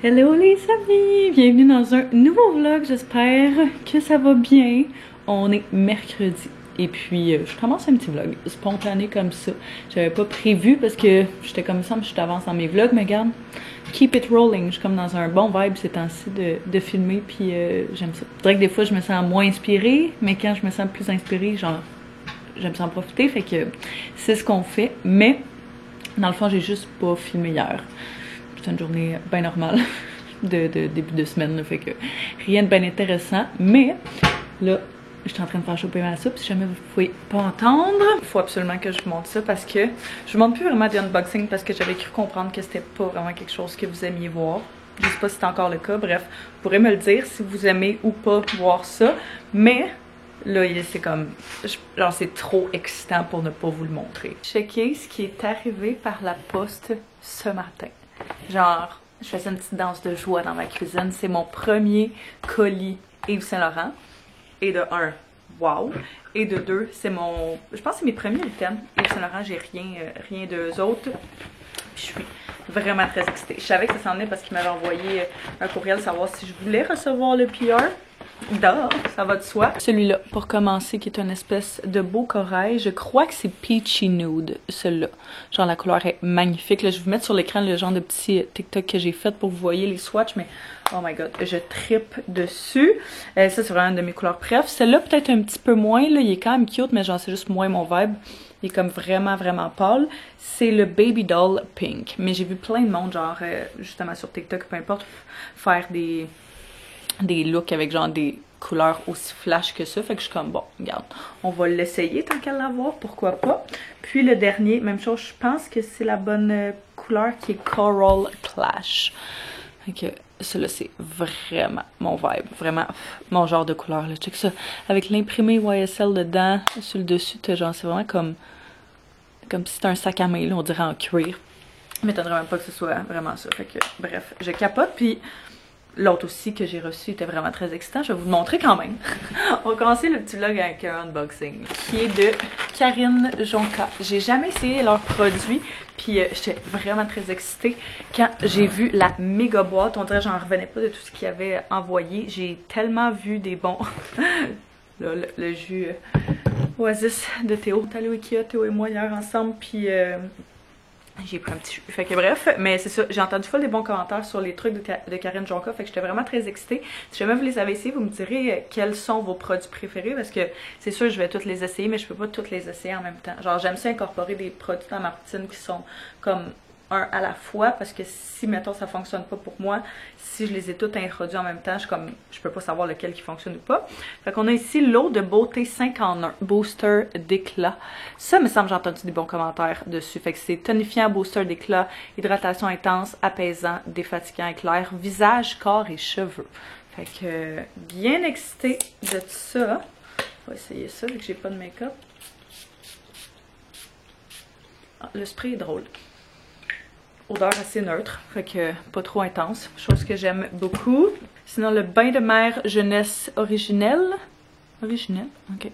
Hello les amis! Bienvenue dans un nouveau vlog, j'espère que ça va bien. On est mercredi et puis je commence un petit vlog spontané comme ça. J'avais pas prévu parce que j'étais comme ça, je t'avance dans mes vlogs, mais regarde, keep it rolling. Je suis comme dans un bon vibe ces temps-ci de filmer puis j'aime ça. Je dirais que des fois je me sens moins inspirée, mais quand je me sens plus inspirée, genre j'aime ça en profiter, fait que c'est ce qu'on fait. Mais dans le fond, j'ai juste pas filmé hier. C'est une journée bien normale de début de semaine, là, fait que rien de bien intéressant. Mais là, je suis en train de faire choper ma soupe. Si jamais vous pouvez pas entendre, il faut absolument que je vous montre ça parce que je vous montre plus vraiment des unboxings parce que j'avais cru comprendre que c'était pas vraiment quelque chose que vous aimiez voir. Je sais pas si c'est encore le cas. Bref, vous pourrez me le dire si vous aimez ou pas voir ça. Mais là, c'est comme, genre c'est trop excitant pour ne pas vous le montrer. Checkez ce qui est arrivé par la poste ce matin. Genre, je faisais une petite danse de joie dans ma cuisine. C'est mon premier colis Yves Saint Laurent. Et de un, wow. Et de deux, c'est mon, je pense que c'est mes premiers items Yves Saint Laurent. J'ai rien d'eux autres. Puis je suis vraiment très excitée. Je savais que ça s'en venait parce qu'il m'avait envoyé un courriel savoir si je voulais recevoir le PR. Ça va de soi. Celui-là, pour commencer, qui est une espèce de beau corail. Je crois que c'est Peachy Nude, celui-là. Genre, la couleur est magnifique. Là, je vais vous mettre sur l'écran le genre de petit TikTok que j'ai fait pour que vous voyez les swatchs, mais oh my god, je trippe dessus. Ça, c'est vraiment une de mes couleurs préf. Celle-là, peut-être un petit peu moins, là. Il est quand même cute, mais genre, c'est juste moins mon vibe. Il est comme vraiment pâle. C'est le Baby Doll Pink. Mais j'ai vu plein de monde, genre, justement sur TikTok, peu importe, faire des looks avec genre des couleurs aussi flash que ça. Fait que je suis comme, bon, regarde, on va l'essayer tant qu'à l'avoir, pourquoi pas. Puis le dernier, même chose, je pense que c'est la bonne couleur qui est Coral Clash. Fait que celui-là, c'est vraiment mon vibe, vraiment mon genre de couleur, là. Check ça. Avec l'imprimé YSL dedans, sur le dessus, genre, c'est vraiment comme si c'était un sac à main, là, on dirait en cuir. M'étonnerait même pas que ce soit vraiment ça. Fait que, bref, je capote, puis l'autre aussi que j'ai reçu était vraiment très excitant. Je vais vous le montrer quand même. On va commencer le petit vlog avec un unboxing qui est de Karine Jonca. J'ai jamais essayé leurs produits, puis j'étais vraiment très excitée quand j'ai vu la méga boîte. On dirait que j'en revenais pas de tout ce qu'ils avaient envoyé. J'ai tellement vu des bons... Là, le jus Oasis de Théo. On est allé au Ikea, Théo et moi, hier ensemble, puis... j'ai pris un petit jus. Fait que bref, mais c'est ça, j'ai entendu des bons commentaires sur les trucs de Karine Jonca, fait que j'étais vraiment très excitée. Si jamais vous les avez essayés, vous me direz quels sont vos produits préférés, parce que c'est sûr je vais tous les essayer, mais je peux pas tous les essayer en même temps. Genre j'aime ça incorporer des produits dans ma routine qui sont comme un à la fois, parce que si mettons ça fonctionne pas pour moi, si je les ai toutes introduits en même temps, je peux pas savoir lequel qui fonctionne ou pas. Fait qu'on a ici l'eau de beauté 5 en 1 booster d'éclat. Ça me semble j'ai entendu des bons commentaires dessus. Fait que c'est tonifiant, booster d'éclat, hydratation intense, apaisant, défatigant, éclair, visage, corps et cheveux. Fait que bien excitée de ça. On va essayer ça vu que j'ai pas de make-up. Ah, le spray est drôle. Odeur assez neutre, fait que pas trop intense, chose que j'aime beaucoup. Sinon le bain de mer jeunesse originelle, ok.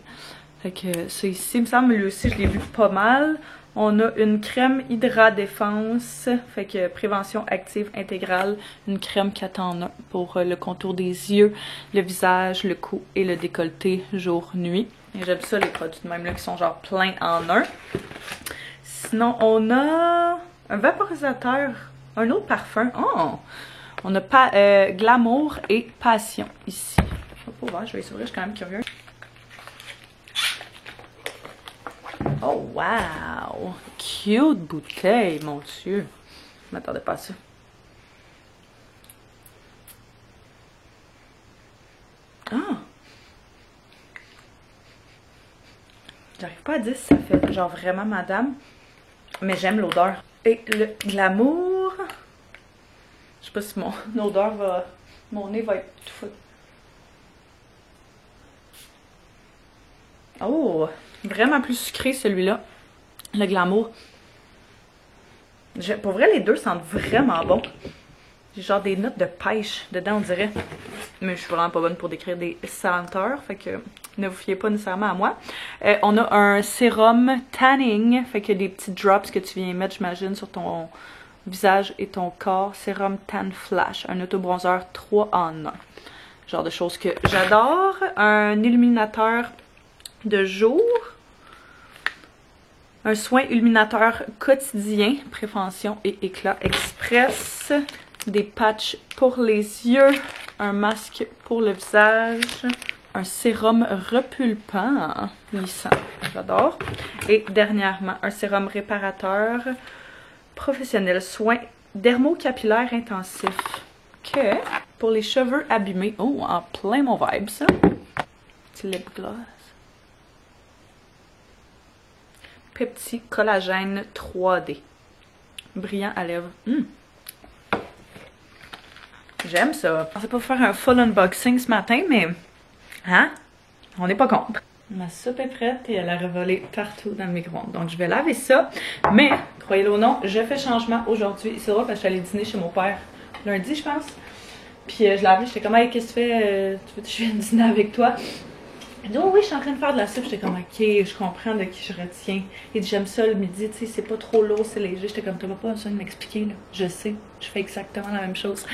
Fait que ça ici, il me semble lui aussi je l'ai vu pas mal. On a une crème Hydra Défense, fait que prévention active intégrale, une crème 4 en 1 pour le contour des yeux, le visage, le cou et le décolleté jour-nuit. Et j'aime ça les produits de même là qui sont genre plein en un. Sinon on a un vaporisateur, un autre parfum. Oh! On a pas Glamour et Passion ici. Je vais pas voir, je vais essayer, je suis quand même curieuse. Oh wow! Cute bouteille, mon Dieu. Je m'attendais pas à ça. Ah! J'arrive pas à dire si ça fait genre vraiment madame, mais j'aime l'odeur. Et le Glamour, je sais pas si mon odeur va, mon nez va être tout fou. Oh, vraiment plus sucré celui-là, le Glamour. Pour vrai, les deux sentent vraiment bon. J'ai genre des notes de pêche dedans, on dirait. Mais je suis vraiment pas bonne pour décrire des senteurs, fait que ne vous fiez pas nécessairement à moi. On a un sérum tanning, fait que des petits drops que tu viens mettre, j'imagine, sur ton visage et ton corps, sérum Tan Flash, un autobronzeur 3 en 1. Genre de choses que j'adore. Un illuminateur de jour. Un soin illuminateur quotidien, prévention et éclat express. Des patchs pour les yeux. Un masque pour le visage. Un sérum repulpant, lissant, j'adore. Et dernièrement, un sérum réparateur professionnel, soin dermocapillaire intensif. OK. Pour les cheveux abîmés. Oh, en plein mon vibe, ça. Petit lip gloss. Petit collagène 3D. Brillant à lèvres. J'aime ça. Je pensais pas faire un full unboxing ce matin, mais... Hein? On n'est pas contre. Ma soupe est prête et elle a revolé partout dans le micro-ondes. Donc, je vais laver ça. Mais, croyez-le ou non, je fais changement aujourd'hui. C'est drôle parce que je suis allée dîner chez mon père lundi, je pense. Puis, je l'ai appelé, j'étais comme, hey, qu'est-ce que tu fais? Tu veux que je vienne dîner avec toi? Il dit, oh oui, je suis en train de faire de la soupe. J'étais comme, ok, je comprends de qui je retiens. Il dit, j'aime ça le midi, tu sais, c'est pas trop lourd, c'est léger. J'étais comme, t'as pas besoin de m'expliquer, là. Je sais, je fais exactement la même chose.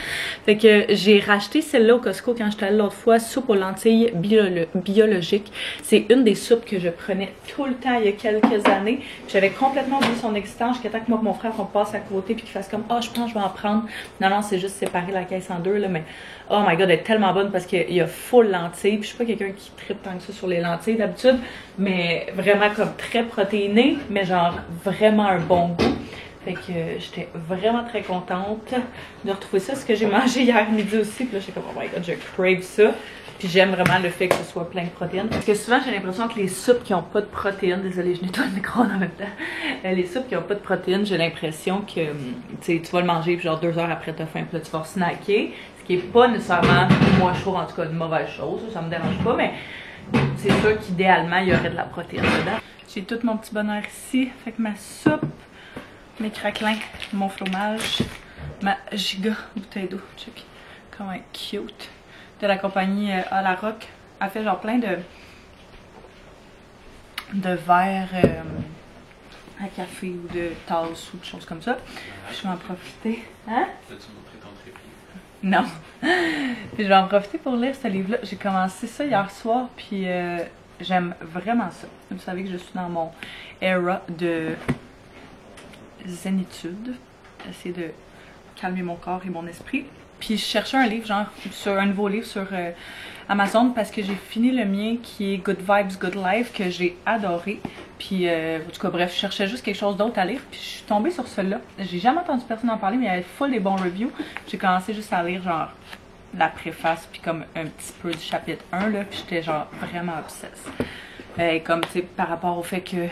Fait que j'ai racheté celle-là au Costco quand j'étais allée l'autre fois, soupe aux lentilles biologiques. C'est une des soupes que je prenais tout le temps il y a quelques années. J'avais complètement oublié son existence jusqu'à temps que moi et mon frère, on passe à côté puis qu'il fasse comme, ah, je pense que je vais en prendre. Non, non, c'est juste séparer la caisse en deux, là, mais oh my god, elle est tellement bonne parce qu'il y a full lentilles. Puis je suis pas quelqu'un qui tripe tant que ça sur les lentilles d'habitude, mais vraiment comme très protéiné, mais genre vraiment un bon goût. Fait que j'étais vraiment très contente de retrouver ça. Ce que j'ai mangé hier midi aussi, puis là j'étais comme oh my god, je crave ça. Puis j'aime vraiment le fait que ce soit plein de protéines. Parce que souvent j'ai l'impression que les soupes qui n'ont pas de protéines, désolée, je nettoie le micro-ondes en même temps. Les soupes qui n'ont pas de protéines, j'ai l'impression que tu vas le manger, puis genre 2 heures après t'as faim, puis là tu vas snacker. Ce qui est pas nécessairement, moi je trouve en tout cas une mauvaise chose, ça me dérange pas, mais c'est sûr qu'idéalement il y aurait de la protéine dedans. J'ai tout mon petit bonheur ici, fait que ma soupe, mes craquelins, mon fromage, ma giga bouteille d'eau, check, comment cute, de la compagnie à la Rock. Elle fait genre plein de verres à café ou de tasses ou de choses comme ça. Je vais en profiter. Hein? As-tu montré ton trépied? Non. Puis je vais en profiter pour lire ce livre-là. J'ai commencé ça hier soir, puis j'aime vraiment ça. Vous savez que je suis dans mon era de zénitude. J'essaie de calmer mon corps et mon esprit. Puis je cherchais un livre, genre, sur un nouveau livre sur Amazon parce que j'ai fini le mien qui est Good Vibes, Good Life, que j'ai adoré. Puis, en tout cas, bref, je cherchais juste quelque chose d'autre à lire. Puis je suis tombée sur celui-là. J'ai jamais entendu personne en parler, mais il y avait full des bons reviews. J'ai commencé juste à lire, genre, la préface, puis comme un petit peu du chapitre 1, là. Puis j'étais, genre, vraiment obsesse. Comme, tu sais, par rapport au fait que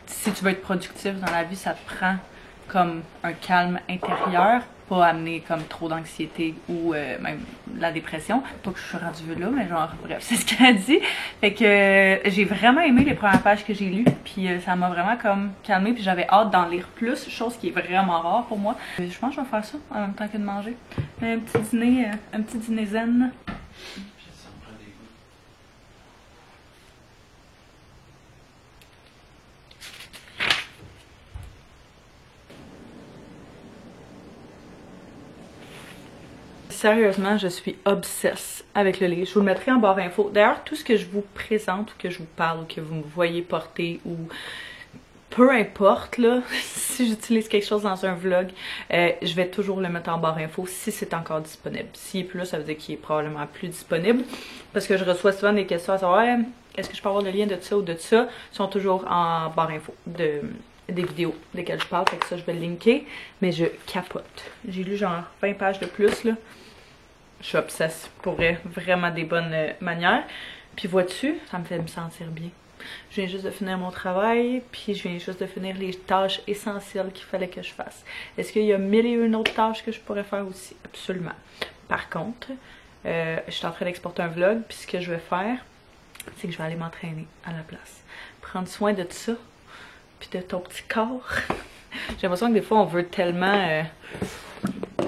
si tu veux être productif dans la vie, ça te prend comme un calme intérieur, pas amener comme trop d'anxiété ou même la dépression. Pas que je suis rendue là, mais genre, bref, c'est ce qu'elle a dit. Fait que j'ai vraiment aimé les premières pages que j'ai lues, puis ça m'a vraiment comme calmée, puis j'avais hâte d'en lire plus, chose qui est vraiment rare pour moi. Je pense que je vais faire ça en même temps que de manger. Un petit dîner zen. Sérieusement, je suis obsesse avec le livre. Je vous le mettrai en barre d'infos. D'ailleurs, tout ce que je vous présente ou que je vous parle ou que vous me voyez porter ou peu importe, là, si j'utilise quelque chose dans un vlog, je vais toujours le mettre en barre info si c'est encore disponible. S'il est plus là, ça veut dire qu'il est probablement plus disponible. Parce que je reçois souvent des questions à savoir est-ce que je peux avoir le lien de ça ou de ça. Ils sont toujours en barre info des vidéos desquelles je parle. Fait que ça, je vais le linker. Mais je capote. J'ai lu genre 20 pages de plus, là. Je suis obsesse pour vrai, vraiment des bonnes manières. Puis vois-tu, ça me fait me sentir bien. Je viens juste de finir mon travail, puis je viens juste de finir les tâches essentielles qu'il fallait que je fasse. Est-ce qu'il y a 1001 autres tâches que je pourrais faire aussi? Absolument. Par contre, je suis en train d'exporter un vlog, puis ce que je vais faire, c'est que je vais aller m'entraîner à la place. Prendre soin de ça, puis de ton petit corps. J'ai l'impression que des fois, on veut tellement... tu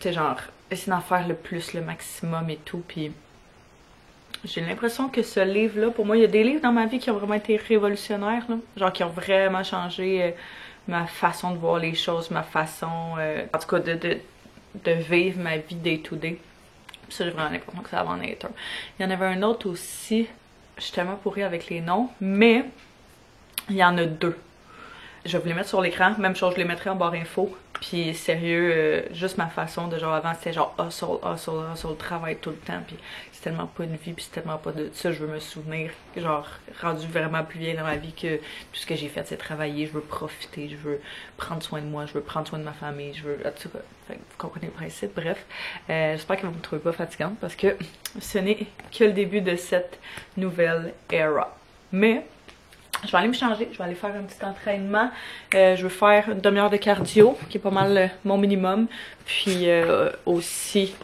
sais, genre... essayer d'en faire le plus, le maximum et tout, puis j'ai l'impression que ce livre-là, pour moi, il y a des livres dans ma vie qui ont vraiment été révolutionnaires, là, genre qui ont vraiment changé ma façon de voir les choses, ma façon, en tout cas, de vivre ma vie day to day. Puis ça, j'ai vraiment l'impression que ça va en être un. Il y en avait un autre aussi, je suis tellement pourrie avec les noms, mais il y en a deux. Je vais vous les mettre sur l'écran, même chose, je les mettrai en barre info. Puis sérieux, juste ma façon de genre avant c'était genre hustle, travail tout le temps. Puis c'est tellement pas une vie, puis c'est tellement pas de ça, je veux me souvenir, genre rendu vraiment plus vieille dans ma vie que tout ce que j'ai fait c'est travailler, je veux profiter, je veux prendre soin de moi, je veux prendre soin de ma famille, je veux, en tout cas, vous comprenez le principe, bref. J'espère que vous me trouvez pas fatigante parce que ce n'est que le début de cette nouvelle era. Mais je vais aller me changer, je vais aller faire un petit entraînement. Je veux faire une demi-heure de cardio, qui est pas mal mon minimum. Puis aussi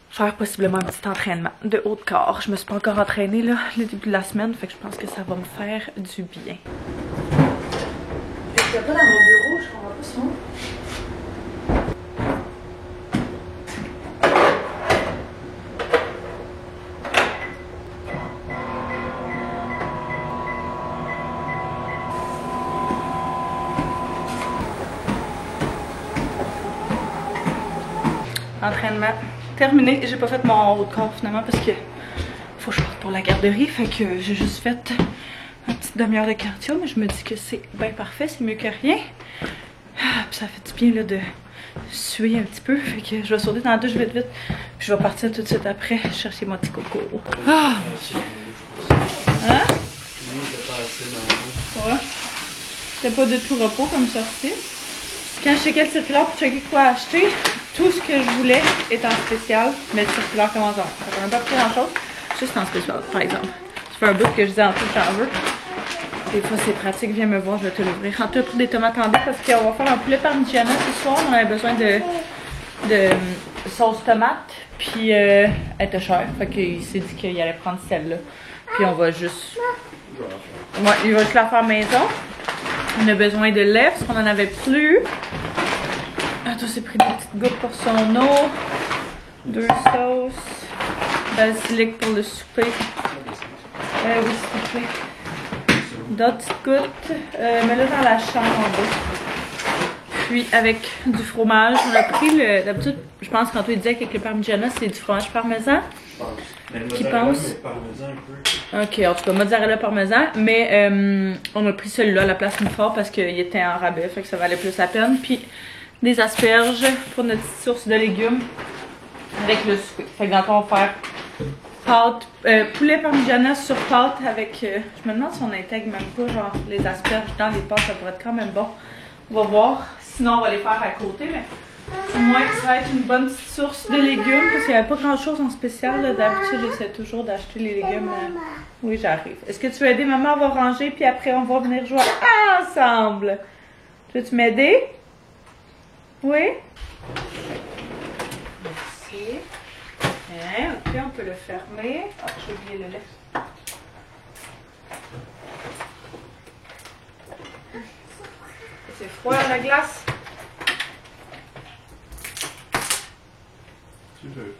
faire possiblement un petit entraînement de haut de corps. Je me suis pas encore entraînée là, le début de la semaine, fait que je pense que ça va me faire du bien. Je suis pas dans mon bureau, je comprends pas son. Entraînement terminé. J'ai pas fait mon haut de corps finalement parce que faut que je parte pour la garderie. Fait que j'ai juste fait une petite demi-heure de cardio, mais je me dis que c'est bien parfait, c'est mieux que rien. Puis ça fait du bien là de suer un petit peu. Fait que je vais sauter dans la douche vite. Puis je vais partir tout de suite après chercher mon petit coco. Ah! Hein? Ouais. C'était pas de tout repos comme sortie. Quand je checkais le circulaire pour checker quoi acheter, tout ce que je voulais est en spécial, mais le circulaire commence en. Ça n'a même pas pris grand chose, juste en spécial, par exemple. Ça fait un bout que je dis en tout, j'en veux. Des fois c'est pratique, viens me voir, je vais te l'ouvrir. En tout cas, des tomates en parce qu'on va faire un poulet parmigiana ce soir. On avait besoin de sauce tomate, puis elle était chère. Fait qu'il s'est dit qu'il allait prendre celle-là. Puis on va juste. Ouais, il va juste la faire maison. On a besoin de lait parce qu'on en avait plus. Attends, c'est pris des petites gouttes pour son eau. 2 sauces. Basilic pour le souper. Oui, s'il te plaît. D'autres petites gouttes. Mets-le dans la chambre en bas. Puis avec du fromage. On a pris le. D'habitude, je pense qu'Antoine disait qu'avec le parmigiana, c'est du fromage parmesan. Qui pense? Ok, en tout cas, mozzarella parmesan. Mais on a pris celui-là à la place Mifort parce qu'il était en rabais. Fait que ça valait plus la peine. Puis des asperges pour notre petite source de légumes avec le souper. Fait que dans le fond, on va faire pâte, poulet parmigiana sur pâte avec. Je me demande si on intègre même pas genre les asperges dans les pâtes, ça pourrait être quand même bon. On va voir. Sinon, on va les faire à côté, mais au moins ça va être une bonne petite source de légumes parce qu'il n'y avait pas grand chose en spécial. D'habitude, j'essaie toujours d'acheter les légumes. Oui, j'arrive. Est-ce que tu veux aider maman? On va ranger puis après on va venir jouer ensemble. Veux-tu m'aider? Oui? Merci. Hein, ok, on peut le fermer. Ah, j'ai oublié le lait. C'est froid la glace? Tu veux.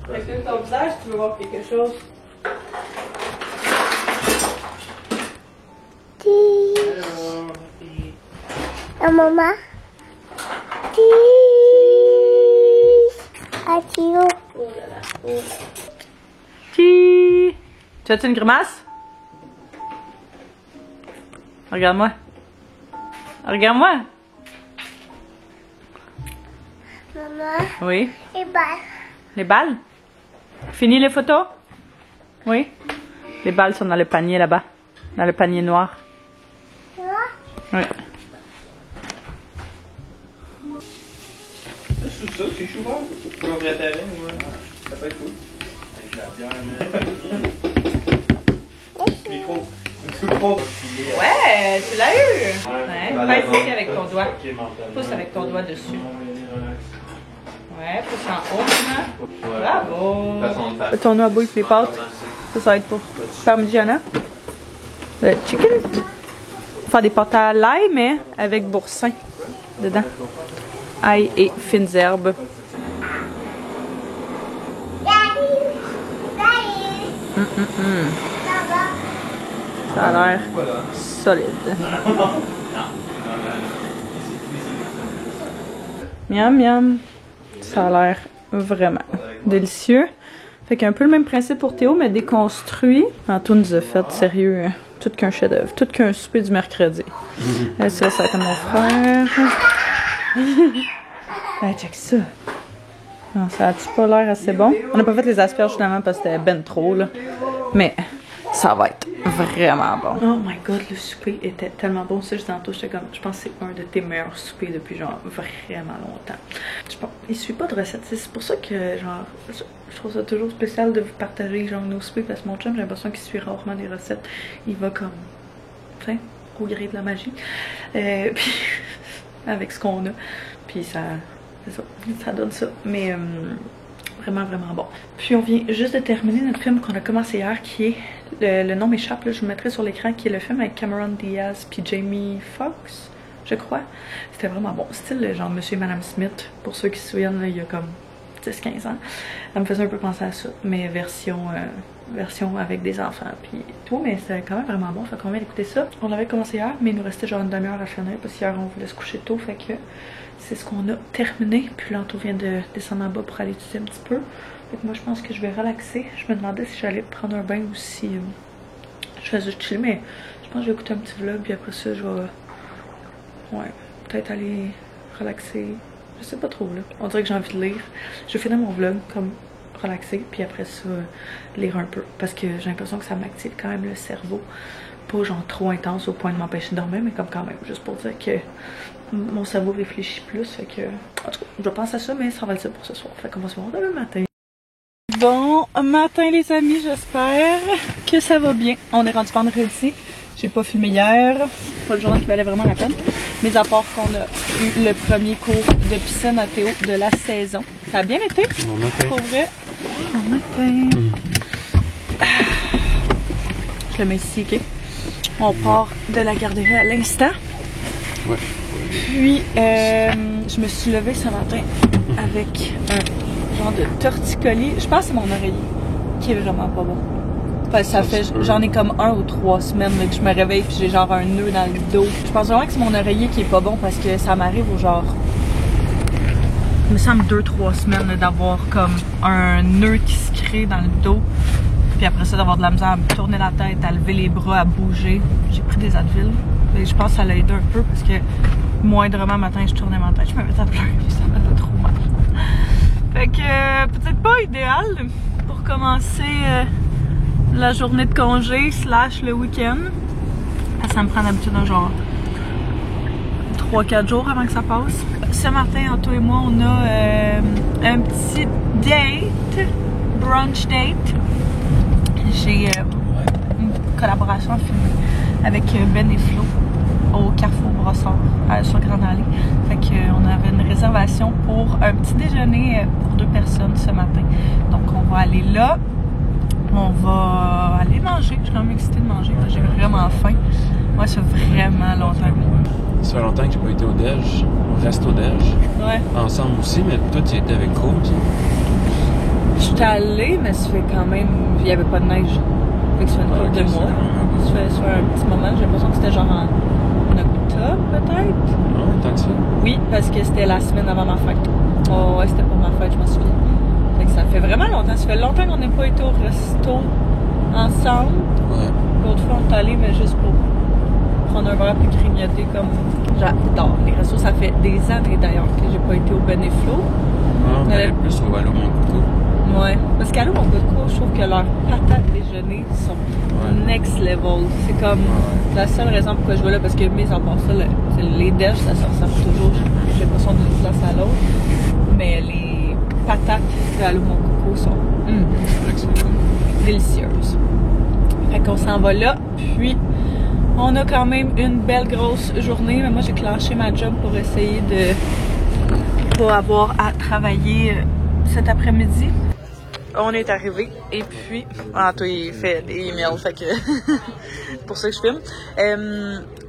Recule ton visage, tu veux voir quelque chose. Ah, maman. Atio. Oh là là. Oh. Tu as-tu une grimace? Regarde-moi. Regarde-moi. Maman. Oui. Et balles. Les balles? Fini les photos? Oui. Les balles sont dans le panier là-bas. Dans le panier noir. Tu vois? Oui. C'est ça, c'est chou fort. Pour un vrai terrain, ouais. Ça peut être cool. Avec la bière, micro. Micro. Ouais, tu l'as eu! Ouais, fais ici avec ton doigt. Pousse avec ton doigt dessus. Ouais, pousse en haut maintenant. Bravo! Ton doigt bouille les pâtes. Ça va être pour parmigiana. Le chicken. Faire des pâtes à l'ail, mais avec boursin dedans. Ail et fines herbes. Ça a l'air solide. Miam miam. Ça a l'air vraiment délicieux. Fait qu'un peu le même principe pour Théo, mais déconstruit. Antoine nous a fait, sérieux, tout qu'un chef-d'œuvre, tout qu'un souper du mercredi. Ça va être mon frère. Hey, check ça. Non, ça a-tu pas l'air assez bon? On n'a pas fait les asperges finalement parce que c'était ben trop, là. Mais ça va être vraiment bon. Oh my god, le souper était tellement bon. Ça, tantôt, j'étais comme, je pense que c'est un de tes meilleurs soupers depuis genre vraiment longtemps. Je pense, il suit pas de recettes. C'est pour ça que genre, je trouve ça toujours spécial de vous partager genre nos soupers parce que mon chum, j'ai l'impression qu'il suit rarement des recettes. Il va comme, enfin, au gré de la magie. Puis, avec ce qu'on a. Puis ça, c'est ça, ça donne ça. Mais vraiment bon. Puis on vient juste de terminer notre film qu'on a commencé hier qui est, le nom m'échappe, je vous mettrai sur l'écran, qui est le film avec Cameron Diaz puis Jamie Foxx, je crois. C'était vraiment bon. Style genre Monsieur et Madame Smith, pour ceux qui se souviennent, là, il y a comme 10-15 ans. Ça me faisait un peu penser à ça, mais version avec des enfants puis tout, mais c'était quand même vraiment bon. Fait qu'on vient d'écouter ça. On avait commencé hier, mais il nous restait genre une demi-heure à finir parce qu'hier on voulait se coucher tôt, fait que c'est ce qu'on a terminé. Puis là, on vient de descendre en bas pour aller étudier un petit peu. Fait que moi, je pense que je vais relaxer. Je me demandais si j'allais prendre un bain ou si je faisais juste chiller, mais je pense que je vais écouter un petit vlog, puis après ça, je vais, ouais, peut-être aller relaxer. Je sais pas trop, là. On dirait que j'ai envie de lire. Je vais finir mon vlog, comme relaxer, puis après ça, lire un peu. Parce que j'ai l'impression que ça m'active quand même le cerveau. Pas genre trop intense au point de m'empêcher de dormir, mais comme quand même, juste pour dire que mon cerveau réfléchit plus, fait que, en tout cas, je pense à ça, mais ça va être ça pour ce soir. Fait qu'on va se voir demain matin. Bon matin les amis, j'espère que ça va bien. On est rendu vendredi, j'ai pas filmé hier, pas le journée qui valait vraiment la peine. Mais à part qu'on a eu le premier cours de piscine à Théo de la saison. Ça a bien été? Bon matin. Pour vrai. Bon matin. Je le mets ici, ok? On part de la garderie à l'instant. Ouais. Puis, je me suis levée ce matin avec un genre de torticolis. Je pense que c'est mon oreiller qui est vraiment pas bon. Enfin, ça fait, j'en ai comme 1 ou 3 semaines là, que je me réveille puis j'ai genre un nœud dans le dos. Je pense vraiment que c'est mon oreiller qui est pas bon parce que ça m'arrive au genre, il me semble 2-3 semaines d'avoir comme un nœud qui se crée dans le dos. Puis après ça, d'avoir de la misère à me tourner la tête, à lever les bras, à bouger. J'ai pris des Advil. Et je pense que ça l'a aidé un peu parce que moindrement matin, je tournais ma tête, je me mettais à pleurer. Ça me faisait trop mal. Fait que peut-être pas idéal pour commencer la journée de congé / le week-end. Ça me prend d'habitude un genre 3-4 jours avant que ça passe. Ce matin, Anto et moi, on a un petit date, brunch date. J'ai une collaboration filmée avec Ben et Flo au Carrefour Brossard sur Grande Allée. Fait qu'on avait une réservation pour un petit déjeuner pour 2 personnes ce matin. Donc on va aller là. On va aller manger. Je suis quand même excitée de manger. J'ai vraiment faim. Moi, ça fait vraiment longtemps. Ça fait longtemps que j'ai pas été au Déj, au resto Déj. Ouais. Ensemble aussi, mais toi, tu y étais avec Rose. Je suis allée, mais ça fait quand même. Il n'y avait pas de neige. Fait que ça fait une couple de mois. Ça fait un petit moment. J'ai l'impression que c'était genre en octobre, peut-être. Non, tant que ça. Oui, parce que c'était la semaine avant ma fête. Oh, ouais, c'était pour ma fête, je m'en souviens. Fait que ça fait vraiment longtemps. Ça fait longtemps qu'on n'a pas été au resto ensemble. Ouais. L'autre fois, on est allé, mais juste pour prendre un verre plus grignoté comme. J'adore les restos. Ça fait des années d'ailleurs que j'ai pas été au Ben et Flo. Ah, on allait plus au Allô Mon Coco. Ouais. Parce qu'Allô Mon Coco, je trouve que leurs patates déjeuner sont next level. C'est comme la seule raison pourquoi je vais là, parce que mis à part ça, les déj, ça se ressemble toujours. J'ai l'impression d'une place à l'autre. Mais les patates de Allô Mon Coco sont délicieuses. Fait qu'on s'en va là, puis on a quand même une belle grosse journée. Mais moi, j'ai clenché ma job pour essayer de pas avoir à travailler cet après-midi. on est arrivé et puis... Ah, toi, il fait des emails, fait que... pour ça que je filme.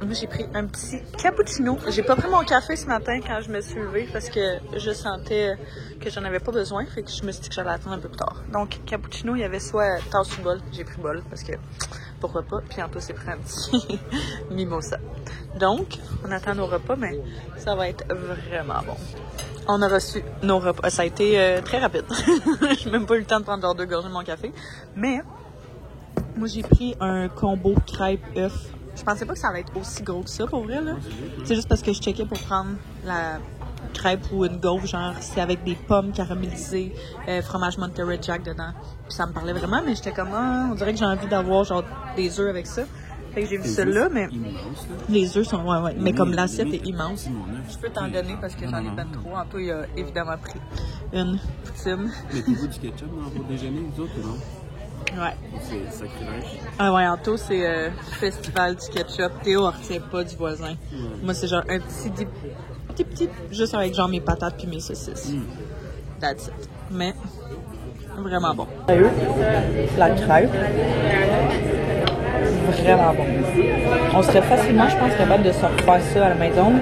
Moi, j'ai pris un petit cappuccino. J'ai pas pris mon café ce matin quand je me suis levée parce que je sentais que j'en avais pas besoin, fait que je me suis dit que j'allais attendre un peu plus tard. Donc, cappuccino, il y avait soit tasse ou bol. J'ai pris bol parce que... Pourquoi pas? Puis Anto s'est pris un petit mimosa. Donc, on attend nos repas, mais ça va être vraiment bon. On a reçu nos repas. Ça a été très rapide. J'ai même pas eu le temps de prendre genre 2 gorgées de mon café. Mais, moi, j'ai pris un combo crêpe-œuf. Je pensais pas que ça allait être aussi gros que ça, pour vrai, là. C'est juste parce que je checkais pour prendre la crêpe ou une gaufre, genre, c'est avec des pommes caramélisées, fromage Monterey Jack dedans. Puis ça me parlait vraiment, mais j'étais comme, ah, on dirait que j'ai envie d'avoir, genre, des œufs avec ça. Fait que j'ai vu celle-là, mais les œufs sont, ouais, mais comme l'assiette est immense. Je peux t'en donner parce que j'en ai pas trop. Anto, il a évidemment pris une poutine. Mettez-vous du ketchup dans vos déjeuners, vous autres, ou non? Ouais. C'est sacrilège. Ah ouais, Anto, c'est festival du ketchup. Théo, on retient pas du voisin. Moi, c'est genre un petit, juste avec genre mes patates puis mes saucisses. That's it. Mais, vraiment bon. La crêpe. Vraiment bon. On serait facilement, je pense, capable de se refaire ça à la maison.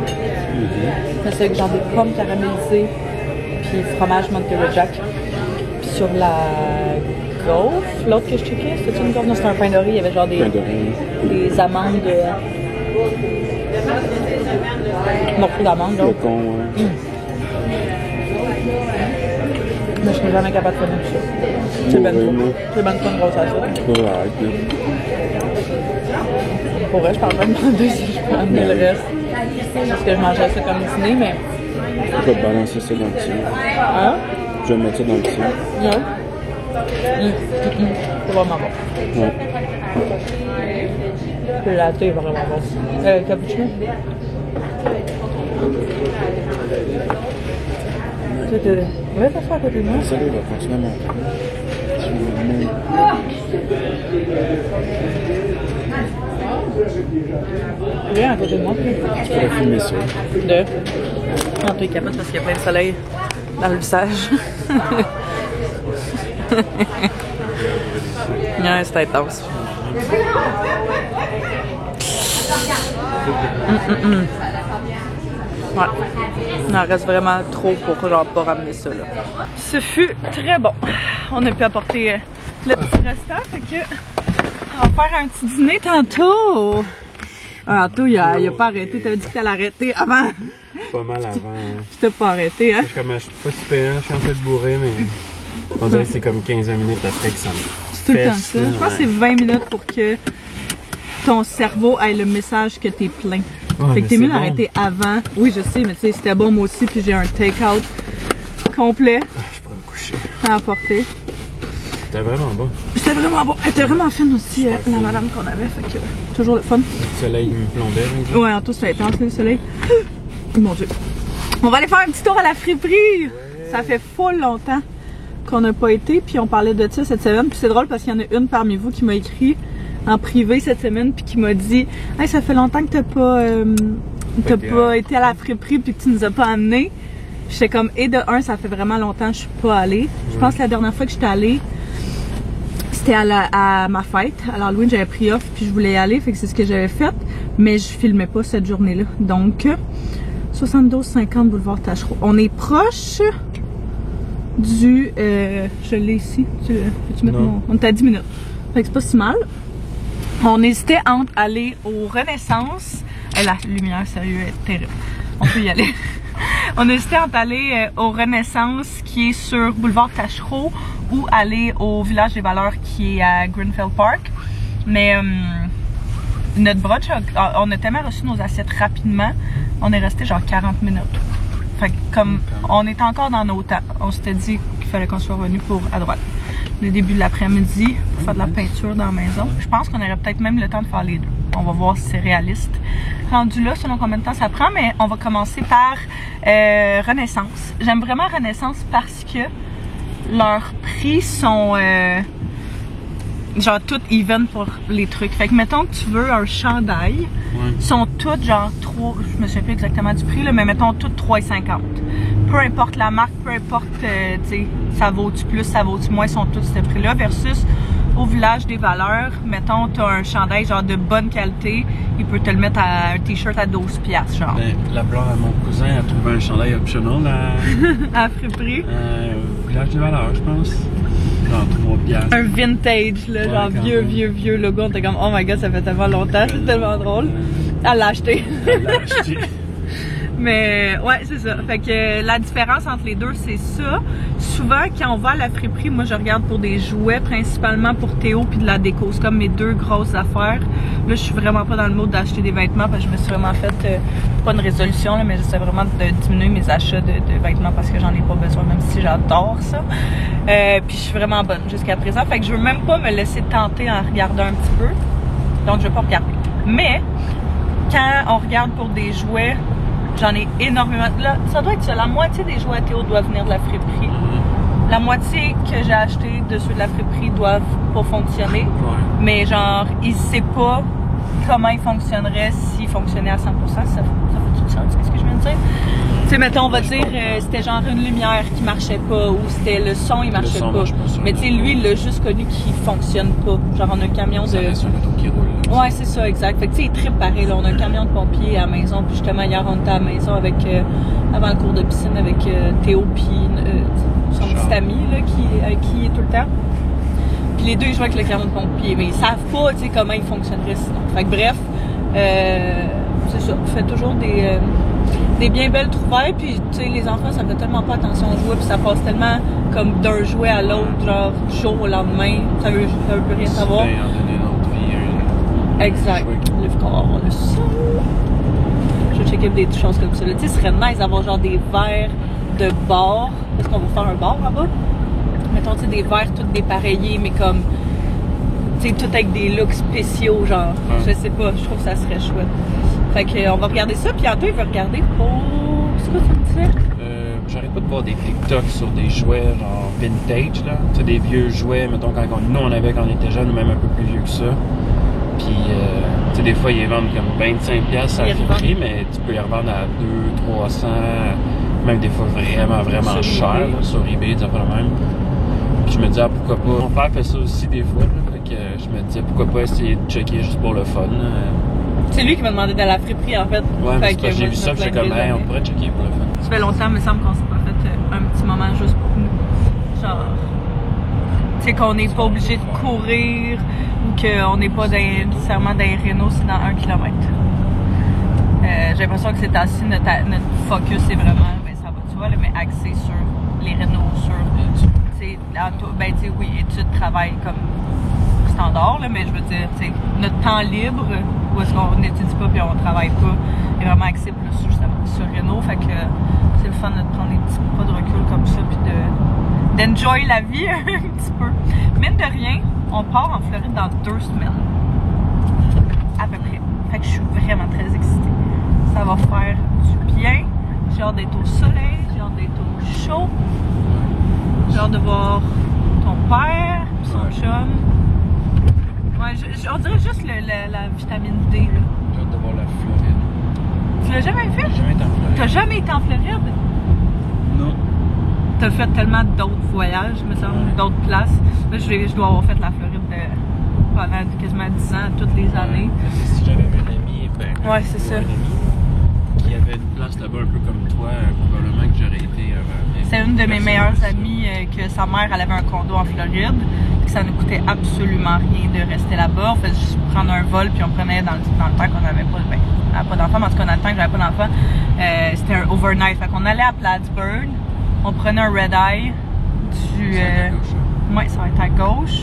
C'est avec genre des pommes caramélisées, puis fromage Monterey Jack. Puis sur la gaufre, l'autre que je checkais, c'était une gaufre? Non, c'était un pain de riz. Il y avait genre des amandes, morceaux d'amandes. Mais je suis jamais capable de faire ça. C'est ben trop. C'est ben trop une grosse assiette. Pour vrai, je parle pas de demander si je peux amener le reste. Parce que je mangeais ça comme dîner, mais... Je vais te balancer ça dans le dessus. Hein? Je vais mettre ça dans le dessus. Ouais. C'est vraiment bon. Ouais. Le latte est vraiment bon. Cappuccino? Ouais, ça fait à côté de moi. Ça, il va continuer à monter. Rien à côté de moi. Tu pourrais filmer ça. Non, tu es capable parce qu'il y a plein de soleil dans le visage. Ouais, c'est intense. Ouais. Il en reste vraiment trop pour genre pas ramener ça là. Ce fut très bon. On a pu apporter le petit restant, fait que on va faire un petit dîner tantôt. Ah, Anto, il a pas arrêté. T'avais dit que t'allais arrêter avant. Pas mal avant. Tu t'as pas arrêté, hein? Je suis pas super, je suis en train de bourrer, mais on dirait que c'est comme 15 minutes après que ça me C'est tout le temps ça. Je pense que c'est 20 minutes pour que ton cerveau ait le message que t'es plein. Ouais, fait que t'es mieux d'arrêter avant. Oui, je sais, mais tu sais, c'était bon moi aussi, puis j'ai un take-out complet je pourrais me coucher. à apporter. C'était vraiment bon. C'était vraiment bon. Elle était vraiment fine aussi, la madame qu'on avait, fait que toujours le fun. Le soleil me plombait. Ouais, en tout, ça a été le soleil. Mon Dieu. On va aller faire un petit tour à la friperie. Ouais. Ça fait full longtemps qu'on n'a pas été, puis on parlait de ça cette semaine. Puis c'est drôle parce qu'il y en a une parmi vous qui m'a écrit en privé cette semaine, puis qui m'a dit « Hey, ça fait longtemps que t'as pas été à la friperie, puis que tu nous as pas amenés. » J'étais comme, et de un, ça fait vraiment longtemps que je suis pas allée. Je pense que la dernière fois que j'étais allée, c'était à ma fête. À l'Halloween, j'avais pris off, puis je voulais y aller, fait que c'est ce que j'avais fait. Mais je filmais pas cette journée-là. Donc, 72-50 boulevard Tachereau. On est proche du... je l'ai ici. Peux-tu mettre mon... On est à 10 minutes. Fait que c'est pas si mal. On hésitait entre aller au Renaissance. La lumière, sérieux, est terrible. On peut y aller. On hésitait entre aller au Renaissance qui est sur boulevard Tachereau ou aller au Village des Valeurs qui est à Greenfield Park. Mais notre brunch, on a tellement reçu nos assiettes rapidement, on est resté genre 40 minutes. Fait que comme on est encore dans nos temps, on s'était dit qu'il fallait qu'on soit revenu pour à droite. Le début de l'après-midi pour faire de la peinture dans la maison. Je pense qu'on aurait peut-être même le temps de faire les deux. On va voir si c'est réaliste. Rendu là, selon combien de temps ça prend, mais on va commencer par Renaissance. J'aime vraiment Renaissance parce que leurs prix sont genre tout even pour les trucs. Fait que mettons que tu veux un chandail, sont toutes genre 3, je me souviens plus exactement du prix là, mais mettons toutes 3,50. peu importe la marque, peu importe, tu sais, ça vaut-tu plus, ça vaut-tu moins, ils sont tous ce prix-là, versus au village des valeurs, mettons, t'as un chandail genre de bonne qualité, il peut te le mettre à un t-shirt à 12$, genre. Ben, la blonde à mon cousin a trouvé un chandail optional À friperie. au village des valeurs, je pense. Genre 3$. Un vintage, là, Ouais, genre quand vieux, même. vieux logo, on était comme, oh my god, ça fait tellement longtemps, c'est tellement drôle. Elle l'a acheté. Elle l'a acheté. Mais ouais, c'est ça. Fait que la différence entre les deux, c'est ça. Souvent, quand on va à la friperie, moi je regarde pour des jouets, principalement pour Théo puis de la déco. C'est comme mes deux grosses affaires. Là, je suis vraiment pas dans le mode d'acheter des vêtements parce que je me suis vraiment fait, pas une résolution, là, mais j'essaie vraiment de diminuer mes achats de vêtements parce que j'en ai pas besoin, même si j'adore ça. Puis je suis vraiment bonne jusqu'à présent. Fait que je veux même pas me laisser tenter en regardant un petit peu. Donc je vais pas regarder. Mais quand on regarde pour des jouets, j'en ai énormément. Là, ça doit être ça. La moitié des jouets à Théo doivent venir de la friperie. La moitié que j'ai acheté de ceux de la friperie doivent pas fonctionner. Ouais. Mais genre, il sait pas comment il fonctionnerait s'il fonctionnait à 100%. Ça fait tout sens, c'est ce que je viens de dire? Tu sais, mettons, on va dire, c'était genre une lumière qui marchait pas, ou c'était le son, il marchait pas. Mais tu sais, lui, il l'a juste connu qu'il fonctionne pas. Genre, on a un camion Ça de... reste un auto qui roule. Là. Ouais, c'est ça, exact. Fait que tu sais, il tripe pareil, là. On a un camion de pompiers à la maison, puis justement, hier, on était à la maison avec, avant le cours de piscine, avec Théo, puis son petit ami, là, avec qui il est tout le temps. Puis les deux, ils jouent avec le camion de pompiers, mais ils savent pas, tu sais, comment il fonctionnerait sinon. Fait que bref, c'est ça. Fait toujours des bien belles trouvailles, puis tu sais, les enfants, ça fait tellement pas attention aux jouets, puis ça passe tellement comme d'un jouet à l'autre, genre, du jour au lendemain, ça veut plus rien savoir. En donner une autre vie. Exact. Le fait qu'on va avoir le son. Je vais checker des choses comme ça. Tu sais, ce serait nice d'avoir genre des verres de bar. Est-ce qu'on va faire un bar là-bas? Mettons, tu sais, des verres tous dépareillés, mais comme, tu sais, tout avec des looks spéciaux, genre. Je sais pas, je trouve que ça serait chouette. Fait que, on va regarder ça, puis Antoine, il va regarder pour... C'est quoi tu me disais? J'arrête pas de voir des TikTok sur des jouets genre vintage, là. Tu sais, des vieux jouets, mettons, nous on avait quand on était jeunes, ou même un peu plus vieux que ça. Puis, tu sais, des fois, ils les vendent comme 25$ à la friperie, mais tu peux les revendre à 200, 300, même des fois vraiment cher, là, sur eBay, des affaires de même. Puis je me disais, ah, pourquoi pas. Mon père fait ça aussi des fois, là, fait que je me disais, pourquoi pas essayer de checker juste pour le fun, là. C'est lui qui m'a demandé d'aller à la friperie, en fait. Ouais, mais c'est parce que j'ai vu ça, puis j'étais comme, hey, on pourrait checker pour le fun. Ça fait longtemps, il me semble qu'on s'est pas fait un petit moment juste pour nous. Genre, tu sais, qu'on n'est pas obligé de courir ou qu'on n'est pas nécessairement dans les rénaux, c'est dans 1 km. J'ai l'impression que c'est assis, notre focus est vraiment, ben ça va de soi, là, mais axé sur les rénaux, sur, tu sais, ben tu sais, oui, études, travail comme standard, là, mais je veux dire, tu sais, notre temps libre, où est-ce qu'on n'étudie pas puis on travaille pas, est vraiment axé plus sur Renault, fait que c'est le fun de prendre des petits pas de recul comme ça puis d'enjoy la vie un petit peu. Mine de rien, on part en Floride dans 2 semaines, à peu près. Fait que je suis vraiment très excitée. Ça va faire du bien. J'ai hâte d'être au soleil, j'ai hâte d'être au chaud. J'ai hâte de voir ton père, son chum. Ouais, on dirait juste la vitamine D. Là. J'ai hâte de voir la Floride. Tu l'as jamais fait? J'ai jamais été en Floride. T'as jamais été en Floride? Non. T'as fait tellement d'autres voyages, me semble, d'autres places. Là, je dois avoir fait la Floride pendant quasiment 10 ans, toutes les années. Si j'avais un ami, ben, ouais, c'est ça. Un ami qui avait une place là-bas un peu comme toi, probablement que j'aurais été. C'est une de mes meilleures amies que sa mère, elle avait un condo en Floride, que ça ne coûtait absolument rien de rester là-bas. On faisait juste prendre un vol, puis on prenait dans le temps qu'on n'avait pas d'enfants, mais en tout cas, dans le temps que j'avais pas d'enfants, c'était un overnight. Fait qu'on allait à Plattsburgh, on prenait un red-eye du... ouais, ça va être à gauche.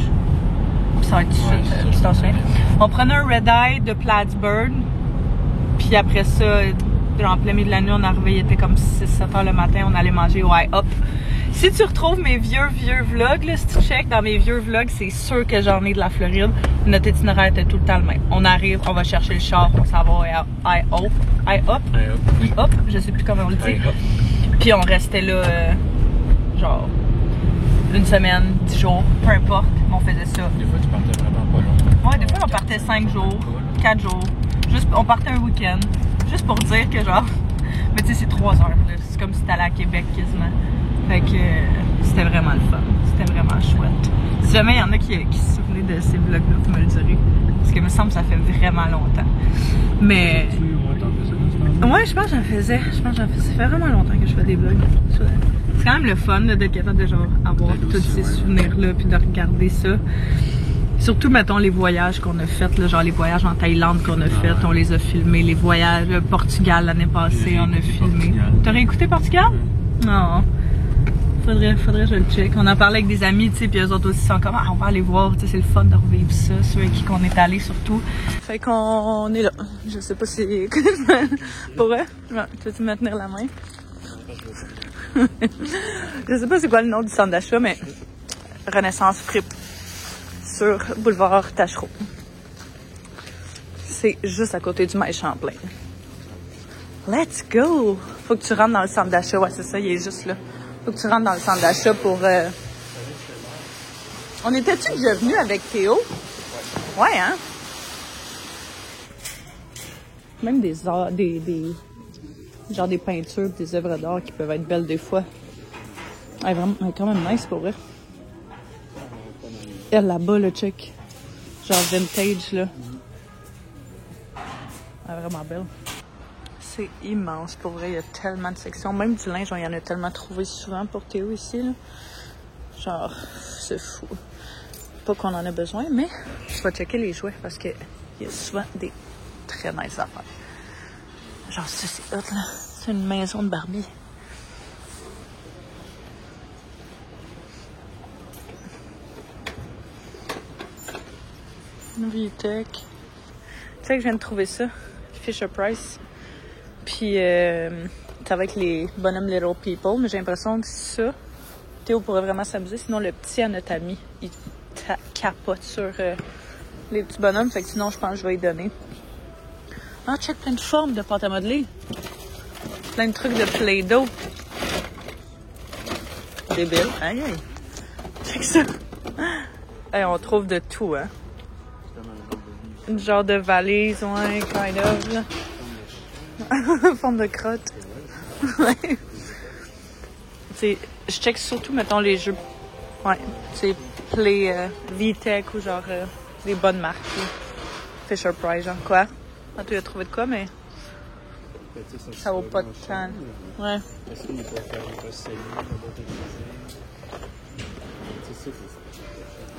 Puis ça va être tout de suite, on prenait un red-eye de Plattsburgh, puis après ça, en plein milieu de la nuit, on arrivait, il était comme 6-7 heures le matin, on allait manger au IHOP. Si tu retrouves mes vieux vlogs, là, si tu checkes dans mes vieux vlogs, c'est sûr que j'en ai de la Floride. Notre itinéraire était tout le temps le même. On arrive, on va chercher le char, on s'en va à IHOP, je sais plus comment on le dit. Puis on restait là, genre, 1 semaine, 10 jours, peu importe, on faisait ça. Des fois, tu partais vraiment pas long. Ouais, des fois, on partait 5 jours, 4 jours. Juste, on partait un week-end. Juste pour dire que genre, Mais tu sais, c'est 3 heures. C'est comme si t'allais à Québec quasiment. Fait que c'était vraiment le fun. C'était vraiment chouette. Si jamais il y en a qui se souvenaient de ces vlogs-là, vous me le direz. Parce que il me semble que ça fait vraiment longtemps. Mais... Ouais, je pense que j'en faisais. Ça fait vraiment longtemps que je fais des vlogs. C'est quand même le fun d'être capable de genre avoir tous ces souvenirs-là puis de regarder ça. Surtout, mettons, les voyages qu'on a faits, genre les voyages en Thaïlande qu'on a faits, on les a filmés. Les voyages au Portugal l'année passée, on a filmé. T'aurais écouté Portugal? Non. Faudrait que je le check. On en parlait avec des amis, tu sais, puis eux autres aussi sont comme, ah, on va aller voir, tu sais, c'est le fun de revivre ça, ceux avec qui qu'on est allé surtout. Fait qu'on est là. Je sais pas si... Pour eux? Ouais, tu veux-tu me tenir la main? Je sais pas c'est quoi le nom du centre d'achat, mais Renaissance Fripe sur boulevard Tachereau. C'est juste à côté du Maïs Champlain. Let's go! Faut que tu rentres dans le centre d'achat. Ouais, c'est ça, il est juste là. Faut que tu rentres dans le centre d'achat pour... On était-tu déjà venu avec Théo? Ouais, hein? Même genre des peintures, des œuvres d'art qui peuvent être belles des fois. Elle est vraiment, elle est quand même nice pour vrai. Elle là-bas, le check. Genre vintage, là. Elle est vraiment belle. C'est immense, pour vrai. Il y a tellement de sections. Même du linge, il y en a tellement trouvé souvent pour Théo ici, là. Genre, c'est fou. Pas qu'on en a besoin, mais je vais checker les jouets parce qu'il y a souvent des très nice affaires. Genre, ça, c'est hot, là. C'est une maison de Barbie. Vitek. Tu sais que je viens de trouver ça. Fisher Price. Puis, c'est avec les bonhommes Little People. Mais j'ai l'impression que ça, Théo pourrait vraiment s'amuser. Sinon, le petit à notre ami, il capote sur les petits bonhommes. Fait que sinon, je pense que je vais lui donner. Ah, check, plein de formes de pâte à modeler. Plein de trucs de Play-Doh. Débile. Aïe, aïe. Check ça. Hey, on trouve de tout, hein. Une genre de valise, ouais, kind of, là. Forme de crotte. Ouais. Je check surtout, mettons, les jeux. Ouais, c'est Play VTech ou genre des bonnes marques. Là. Fisher Price, genre quoi? Ah, tu as trouvé de quoi, mais ça vaut pas de temps. Ouais.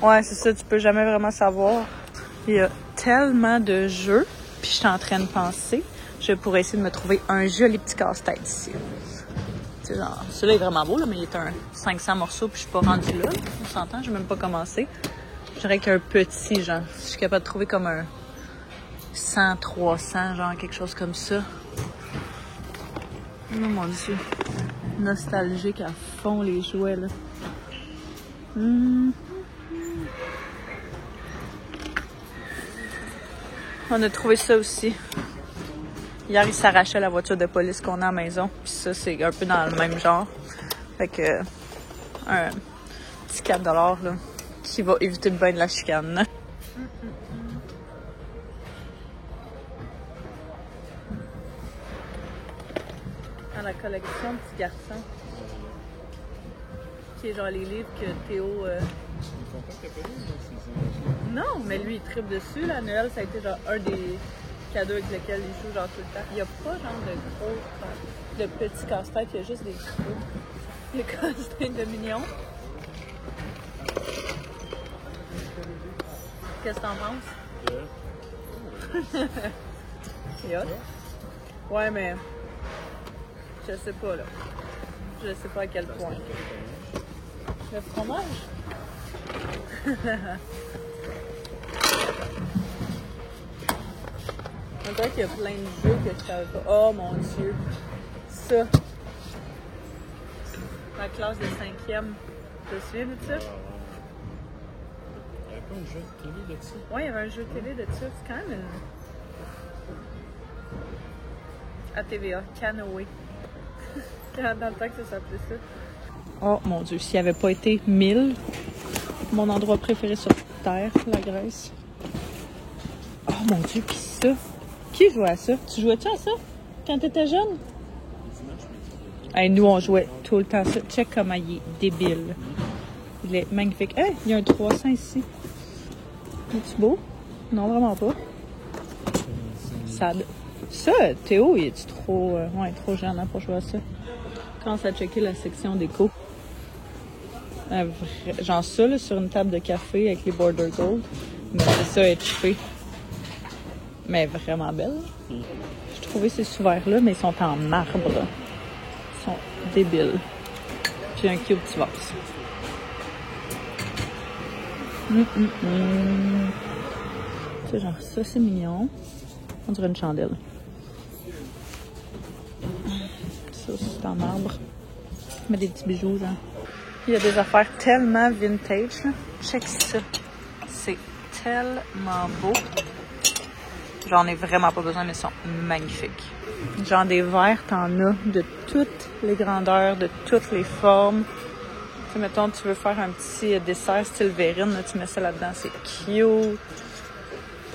Ouais, c'est ça, tu peux jamais vraiment savoir. Il y a tellement de jeux, puis je suis en train de penser, je pourrais essayer de me trouver un joli petit casse-tête ici. C'est genre, celui-là est vraiment beau, là, mais il est un 500 morceaux, puis je suis pas rendue là. On s'entend, j'ai même pas commencé. Je dirais qu'un petit, genre, je suis capable de trouver comme un 100, 300, genre quelque chose comme ça. Oh mon Dieu. Nostalgique à fond, les jouets, là. On a trouvé ça aussi. Hier, il s'arrachait la voiture de police qu'on a à la maison. Puis ça, c'est un peu dans le même genre. Fait que, un petit 4$ là, qui va éviter le bain de la chicane. Dans la collection Petit Garçon. Qui est genre les livres que Théo... Non, mais lui, il tripe dessus. La Noël, ça a été genre un des cadeaux avec lesquels il joue genre tout le temps. Il n'y a pas genre de gros, de petits casse-têtes, il y a juste des gros. Les casse-têtes de mignons. Qu'est-ce que t'en penses? C'est hot. Ouais, mais je sais pas, là. Je sais pas à quel point. Le fromage? On dirait qu'il y a plein de jeux que je savais pas. Oh mon Dieu! Ça! Ma classe de 5e. Tu te souviens de ça? Il y avait pas un jeu de télé de ça? Oui, il y avait un jeu de télé de ça. C'est quand même une... À TVA, Canoë. Dans le temps que ça s'appelait ça. Oh mon Dieu, s'il n'y avait pas été 1000, mon endroit préféré sur Terre, la Grèce. Oh mon Dieu, pis ça! Qui jouait à ça? Tu jouais-tu à ça quand t'étais jeune? Hey, nous, on jouait tout le temps ça. Check comment il est débile. Il est magnifique. Hey, il y a un 300 ici. Es-tu beau? Non, vraiment pas. Sad. Ça, Théo, il est trop... ouais, trop gênant pour jouer à ça. Commence à checker la section déco. Genre ça, là, sur une table de café avec les border gold. Mais c'est ça, être chippé. Mais vraiment belle. J'ai trouvé ces sous-verts-là, mais ils sont en marbre. Ils sont débiles. Puis un cube petit vase. Tu sais, genre ça, c'est mignon. On dirait une chandelle. Ça, c'est en marbre. Mais des petits bijoux, genre. Il y a des affaires tellement vintage, là. Check ça. C'est tellement beau. J'en ai vraiment pas besoin, mais ils sont magnifiques. Genre des verres, t'en as de toutes les grandeurs, de toutes les formes. Tu sais, mettons, tu veux faire un petit dessert style Vérine, là, tu mets ça là-dedans, c'est cute.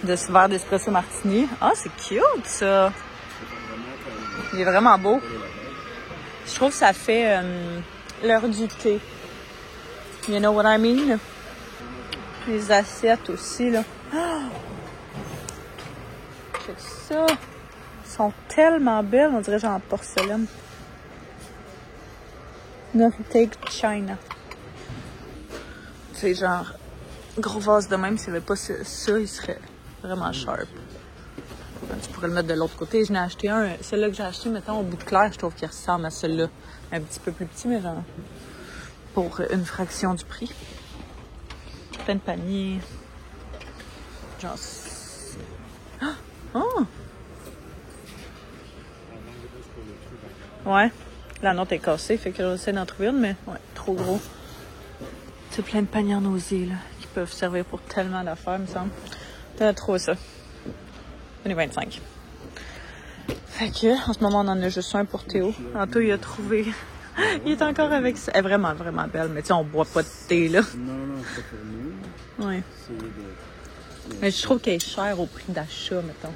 De ce verre d'espresso martini. Ah, c'est cute, ça! Il est vraiment beau. Je trouve que ça fait l'heure du thé. You know what I mean? Les assiettes aussi, là. Oh! Check ça! Elles sont tellement belles, on dirait genre en porcelaine. Take China. C'est genre gros vase de même, s'il n'y avait pas ça, il serait vraiment sharp. Tu pourrais le mettre de l'autre côté. Je n'ai acheté un, celui-là que j'ai acheté, mettons, au bout de clair, je trouve qu'il ressemble à celui-là. Un petit peu plus petit, mais genre pour une fraction du prix. Plein de paniers. Genre... Oh! Ouais. La note est cassée, fait que j'essaie d'en trouver une, mais ouais, trop gros. C'est plein de paniers en osier, là, qui peuvent servir pour tellement d'affaires, me semble. T'as trop ça. 1,25. Fait que, en ce moment, on en a juste un pour Théo. Anto, il a trouvé... Il est encore avec ça. Elle est vraiment, vraiment belle, mais tu sais, on boit pas de thé, là. Non, c'est pas pour nous. Ouais. Mais je trouve qu'elle est chère au prix d'achat, mettons.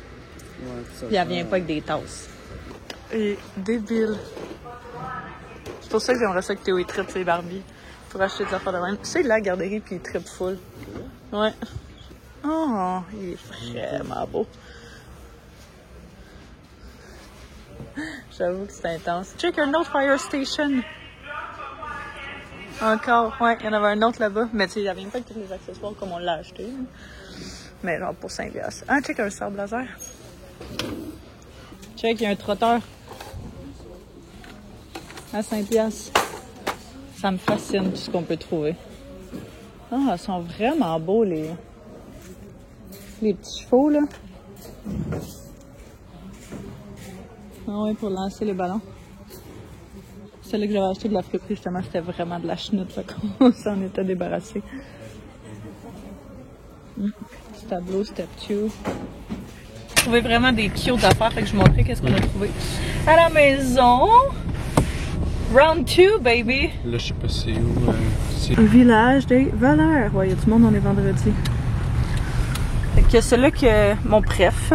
Ouais, Puis elle vient pas avec des tasses. Et débile. C'est pour ça que j'aimerais ça que Théo il trippe ses Barbies. Pour acheter des affaires de même. C'est de la garderie puis il trippe full. Ouais. Oh, il est vraiment beau. J'avoue que c'est intense. Check un autre Fire Station. Encore, ouais, il y en avait un autre là-bas. Mais tu sais, il n'y avait même pas que tous les accessoires comme on l'a acheté. Mais genre pour 5$. Ah, check un sable laser. Check, il y a un trotteur. À 5$. Ça me fascine tout ce qu'on peut trouver. Ah, ils sont vraiment beaux, les petits chevaux, là. Ah ouais, pour lancer les ballons. Celle-là que j'avais acheté de la friperie, justement, c'était vraiment de la chenoute, là, qu'on s'en était débarrassé. Petit tableau, step 2. J'ai trouvé vraiment des cute d'affaires, fait que je vous montrais qu'est-ce qu'on a trouvé à la maison. Round 2, baby! Là, je sais pas c'est où. C'est... Village des valeurs. Ouais, il y a du monde, on est vendredi. Fait que celui-là que mon préf,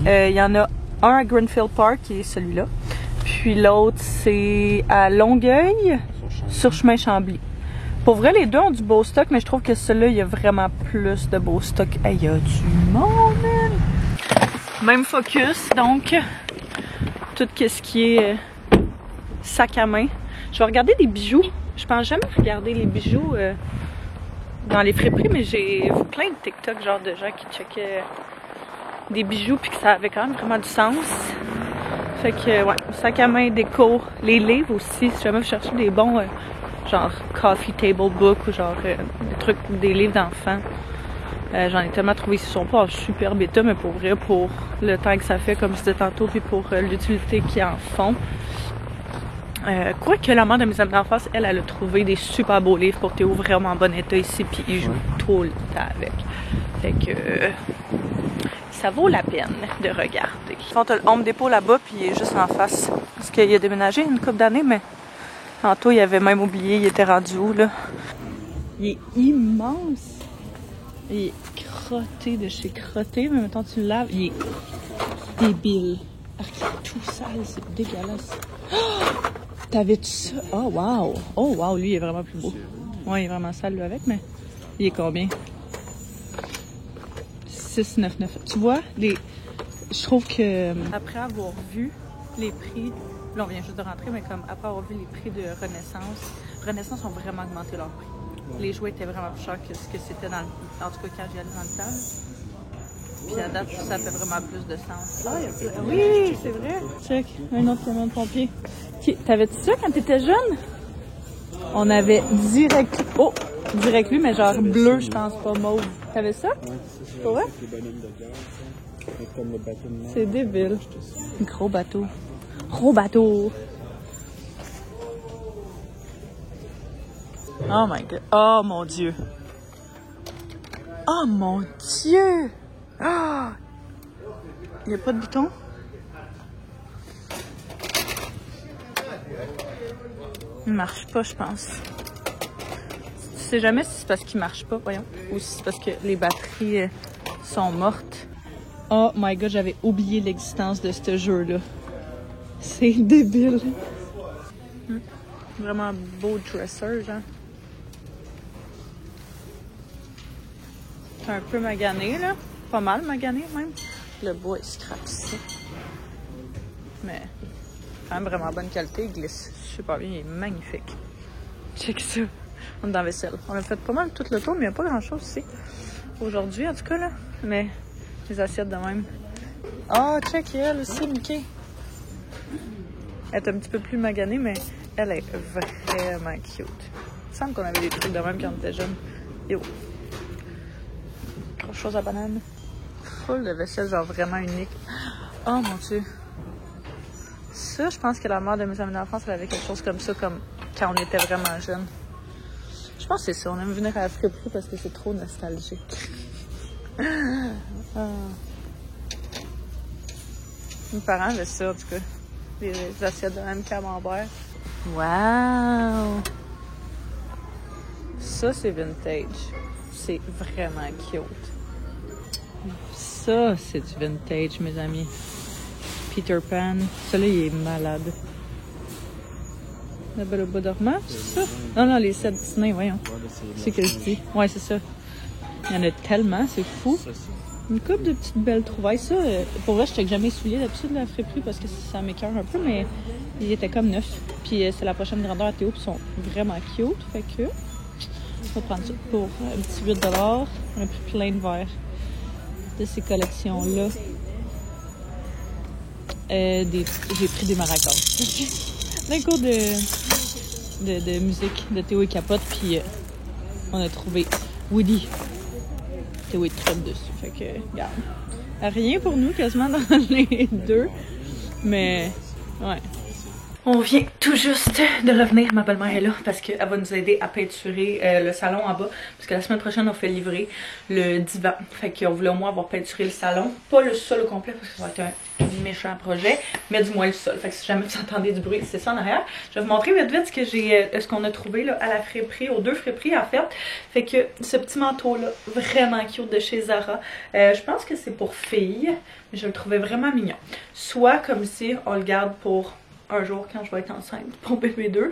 il y en a un à Greenfield Park, qui est celui-là. Puis l'autre, c'est à Longueuil, sur chemin Chambly. Pour vrai, les deux ont du beau stock, mais je trouve que celui-là, il y a vraiment plus de beau stock. Hey, il y a du monde, man! Même focus, donc, tout ce qui est sac à main. Je vais regarder des bijoux. Je pense jamais regarder les bijoux dans les friperies, mais j'ai vu plein de TikTok, genre de gens qui checkaient des bijoux puis que ça avait quand même vraiment du sens. Fait que, ouais, sac à main, déco, les livres aussi. Si jamais vous cherchez des bons, genre coffee table book ou genre des trucs, des livres d'enfants. J'en ai tellement trouvé, ils sont pas en super bêta, mais pour vrai, pour le temps que ça fait, comme je disais tantôt, puis pour l'utilité qu'ils en font. Quoique la mère de mes amis d'enfance, elle a trouvé des super beaux livres pour Théo, vraiment en bon état ici, puis il joue tout le temps avec. Fait que ça vaut la peine de regarder. Ils font le Home Depot là-bas, puis il est juste en face. Parce qu'il a déménagé une couple d'années, mais tantôt il avait même oublié, il était rendu où, là. Il est immense. Il est crotté de chez crotté, mais maintenant tu le laves, il est débile. Ah, il est tout sale, c'est dégueulasse. Oh! T'avais-tu ça? Oh, wow! Oh, wow, lui, il est vraiment plus beau. Ouais, il est vraiment sale, lui, avec, mais il est combien? 6,99. Tu vois, je trouve que après avoir vu les prix, là, on vient juste de rentrer, mais comme après avoir vu les prix de Renaissance ont vraiment augmenté leur prix. Les jouets étaient vraiment plus chers que ce que c'était en tout cas quand j'y allais dans le temps. Puis à date, ça fait vraiment plus de sens. Ah, oui, c'est vrai. Check, un autre camion de pompier. T'avais-tu ça quand t'étais jeune? On avait direct lui, mais genre bleu, je pense, pas mauve. T'avais ça? Ouais, c'est ça. Ouais? C'est débile. Gros bateau. Gros bateau. Oh my god. Oh mon Dieu. Oh mon Dieu. Ah! Il n'y a pas de bouton? Il marche pas, je pense. Tu sais jamais si c'est parce qu'il marche pas, voyons. Ou si c'est parce que les batteries sont mortes. Oh my god, j'avais oublié l'existence de ce jeu-là. C'est débile. Vraiment beau dresser, genre. C'est un peu magané, là. Pas mal magané, même. Le bois, il scrape ça. Mais, quand même vraiment bonne qualité. Il glisse super bien. Il est magnifique. Check ça. On est dans la vaisselle. On a fait pas mal tout le tour, mais il n'y a pas grand-chose ici. Aujourd'hui, en tout cas, là. Mais, les assiettes de même. Oh, check, elle aussi, Mickey. Elle est un petit peu plus maganée, mais elle est vraiment cute. Il me semble qu'on avait des trucs de même quand on était jeune. Yo. Grosse chose à banane. Full de vaisselle, genre vraiment unique. Oh mon Dieu. Ça, je pense que la mère de mes amis d'enfance, elle avait quelque chose comme ça, comme quand on était vraiment jeunes. Je pense que c'est ça. On aime venir à la friperie parce que c'est trop nostalgique. Ah. Mes parents avaient ça, en tout cas. Des assiettes de même camembert. Wow! Ça, c'est vintage. C'est vraiment cute. Ça, c'est du vintage, mes amis. Peter Pan. Celui-là, il est malade. La Belle au bois dormant, c'est ça? Non, les 7 Disney, voyons. C'est que je dis. Ouais, c'est ça. Il y en a tellement, c'est fou. Une couple de petites belles trouvailles. Ça, pour vrai, je t'ai jamais souillé d'habitude la friperie parce que ça m'écoeure un peu, mais il était comme neuf. Puis c'est la prochaine grandeur à Théo, puis ils sont vraiment cute. Fait que, on va prendre ça pour un petit 8 $. On a pris plein de verres de ces collections-là. J'ai pris des maracas. Un cours de musique de Théo et Capote, puis on a trouvé Woody. Théo est très dessus. Fait que, regarde. Rien pour nous, quasiment dans les deux. Mais, ouais. On vient tout juste de revenir. Ma belle-mère est là parce qu'elle va nous aider à peinturer le salon en bas. Parce que la semaine prochaine, on fait livrer le divan. Fait qu'on voulait au moins avoir peinturé le salon. Pas le sol au complet parce que ça va être un méchant projet. Mais du moins le sol. Fait que si jamais vous entendez du bruit, c'est ça en arrière. Je vais vous montrer vite vite ce qu'on a trouvé là, à la friperie, aux deux friperies en fait. Fait que ce petit manteau-là, vraiment cute de chez Zara. Je pense que c'est pour filles. Mais je le trouvais vraiment mignon. Soit comme si on le garde pour un jour quand je vais être enceinte pour bébé 2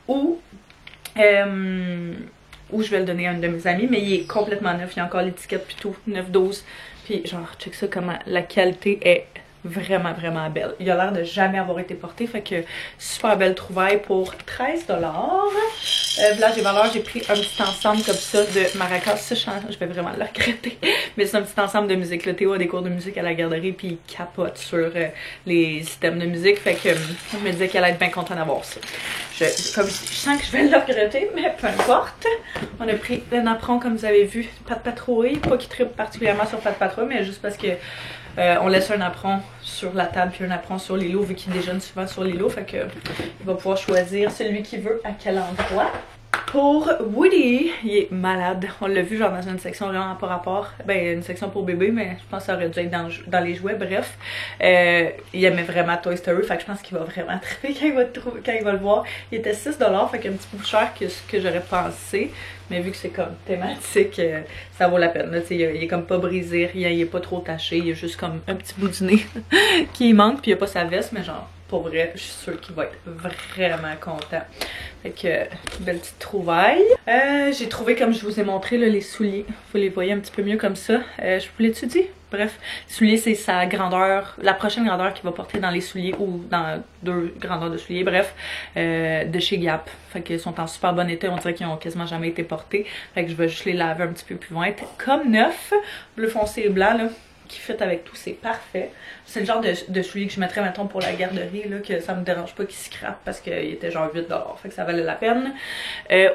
ou je vais le donner à une de mes amies, mais il est complètement neuf, il y a encore l'étiquette puis tout, 9,12, puis genre check ça comment la qualité est vraiment vraiment belle. Il a l'air de jamais avoir été porté, fait que super belle trouvaille pour 13 $. Là j'ai pris un petit ensemble comme ça de maracas. Ça, je vais vraiment le regretter, mais c'est un petit ensemble de musique. Le Théo a des cours de musique à la garderie puis il capote sur les systèmes de musique, fait que je me disais qu'elle allait être bien contente d'avoir ça. Je sens que je vais le regretter, mais peu importe. On a pris un apron comme vous avez vu, Pat Patrouille, pas qu'il tripe particulièrement sur Pat Patrouille, mais juste parce que on laisse un apron sur la table puis un apron sur l'îlot vu qu'il déjeune souvent sur l'îlot, fait que il va pouvoir choisir celui qu'il veut à quel endroit. Pour Woody, il est malade. On l'a vu genre dans une section vraiment pas rapport. Ben une section pour bébé, mais je pense que ça aurait dû être dans les jouets. Bref, il aimait vraiment Toy Story, fait que je pense qu'il va vraiment triper quand il va le voir. Il était 6 $, fait qu'un petit peu plus cher que ce que j'aurais pensé. Mais vu que c'est comme thématique, ça vaut la peine. Là, il est comme pas brisé, rien, il est pas trop taché. Il y a juste comme un petit bout du nez qui manque, puis il a pas sa veste, mais genre pour vrai, je suis sûre qu'il va être vraiment content. Fait que, belle petite trouvaille. J'ai trouvé, comme je vous ai montré, là, les souliers. Vous les voyez un petit peu mieux comme ça. Je vous l'étudie. Bref, souliers, c'est sa grandeur, la prochaine grandeur qu'il va porter dans les souliers ou dans 2 grandeurs de souliers, bref, de chez Gap. Fait qu'ils sont en super bon état, on dirait qu'ils ont quasiment jamais été portés. Fait que je vais juste les laver un petit peu plus loin. Comme neuf, bleu foncé et blanc, là, qui fit avec tout, c'est parfait. C'est le genre de souliers que je mettrais, mettons, pour la garderie, là, que ça me dérange pas qu'ils scrapent parce qu'il était genre 8 $. Fait que ça valait la peine.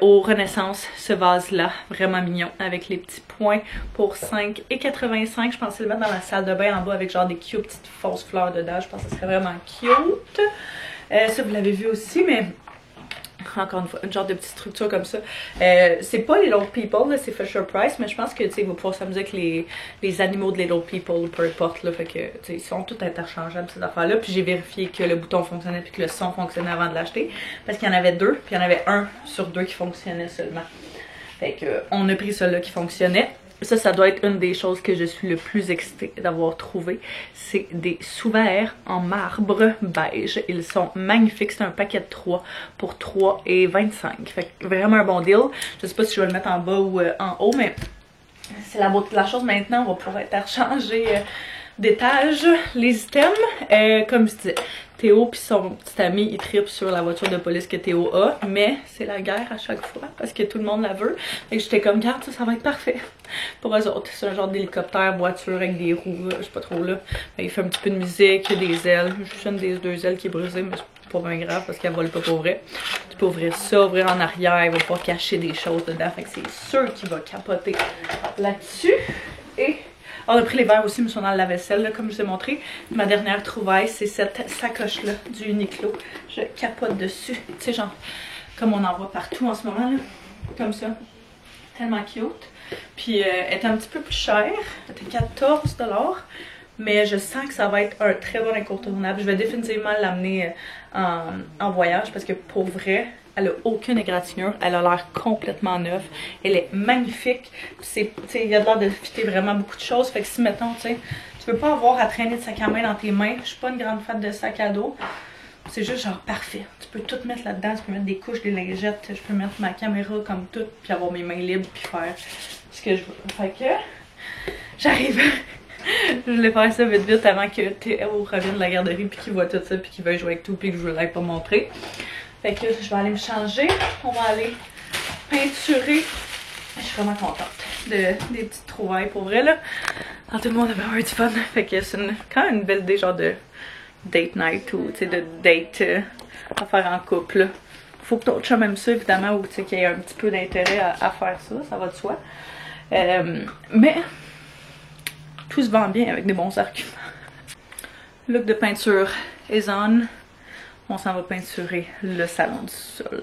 Au Renaissance, ce vase-là, vraiment mignon, avec les petits points pour 5,85 $. Je pensais le mettre dans la salle de bain en bas avec genre des cute petites fausses fleurs dedans. Je pense que ce serait vraiment cute. Ça, vous l'avez vu aussi, mais encore une fois, une genre de petite structure comme ça. C'est pas Little People, c'est Fisher Price, mais je pense que, tu sais, il va pouvoir s'amuser avec les animaux de Little People, peu importe, là. Fait que, tu sais, ils sont tous interchangeables, ces affaires-là. Puis j'ai vérifié que le bouton fonctionnait puis que le son fonctionnait avant de l'acheter. Parce qu'il y en avait 2, puis il y en avait 1 sur 2 qui fonctionnait seulement. Fait que, on a pris celui-là qui fonctionnait. Ça doit être une des choses que je suis le plus excitée d'avoir trouvé. C'est des sous-verres en marbre beige. Ils sont magnifiques. C'est un paquet de 3 pour 3,25 $. Fait que vraiment un bon deal. Je sais pas si je vais le mettre en bas ou en haut, mais c'est la chose maintenant. On va pouvoir interchanger d'étage les items. Comme je disais, Théo puis son petit ami, ils trippent sur la voiture de police que Théo a, mais c'est la guerre à chaque fois parce que tout le monde la veut. Fait que j'étais comme, regarde, ça va être parfait pour eux autres. C'est un genre d'hélicoptère, voiture avec des roues, je sais pas trop là. Fait, il fait un petit peu de musique, des ailes. Juste une des 2 ailes qui est brisée, mais c'est pas bien grave parce qu'elle vole pas pour vrai. Tu peux ouvrir ça, ouvrir en arrière, il va pouvoir cacher des choses dedans. Fait que c'est sûr qu'il va capoter là-dessus. Et on a pris les verres aussi, mais ils sont dans le lave-vaisselle, là, comme je vous ai montré. Ma dernière trouvaille, c'est cette sacoche-là du Uniqlo. Je capote dessus. Tu sais, genre, comme on en voit partout en ce moment, là. Comme ça. Tellement cute. Puis, elle est un petit peu plus chère. Elle était 14 $. Mais je sens que ça va être un très bon incontournable. Je vais définitivement l'amener en voyage parce que pour vrai, elle a aucune égratignure, elle a l'air complètement neuve, elle est magnifique, il y a l'air de fitter vraiment beaucoup de choses, fait que si mettons, tu veux pas avoir à traîner de sac à main dans tes mains, je suis pas une grande fan de sac à dos, c'est juste genre parfait, tu peux tout mettre là-dedans, tu peux mettre des couches, des lingettes, je peux mettre ma caméra comme tout, puis avoir mes mains libres, puis faire ce que je veux, fait que j'arrive. Je voulais faire ça vite vite avant que Théo revienne de la garderie puis qu'il voit tout ça puis qu'il veuille jouer avec tout puis que je vous l'ai pas montré. Fait que je vais aller me changer. On va aller peinturer. Je suis vraiment contente des petites trouvailles pour vrai là. Alors, tout le monde a vraiment eu du fun. Fait que c'est quand même une belle idée genre de date night ou tu sais de date à faire en couple. Faut que ton chum aime ça évidemment ou tu sais qu'il y ait un petit peu d'intérêt à faire ça. Ça va de soi. Mais tout se vend bien avec des bons arguments. Look de peinture is on. On s'en va peinturer le salon du sol.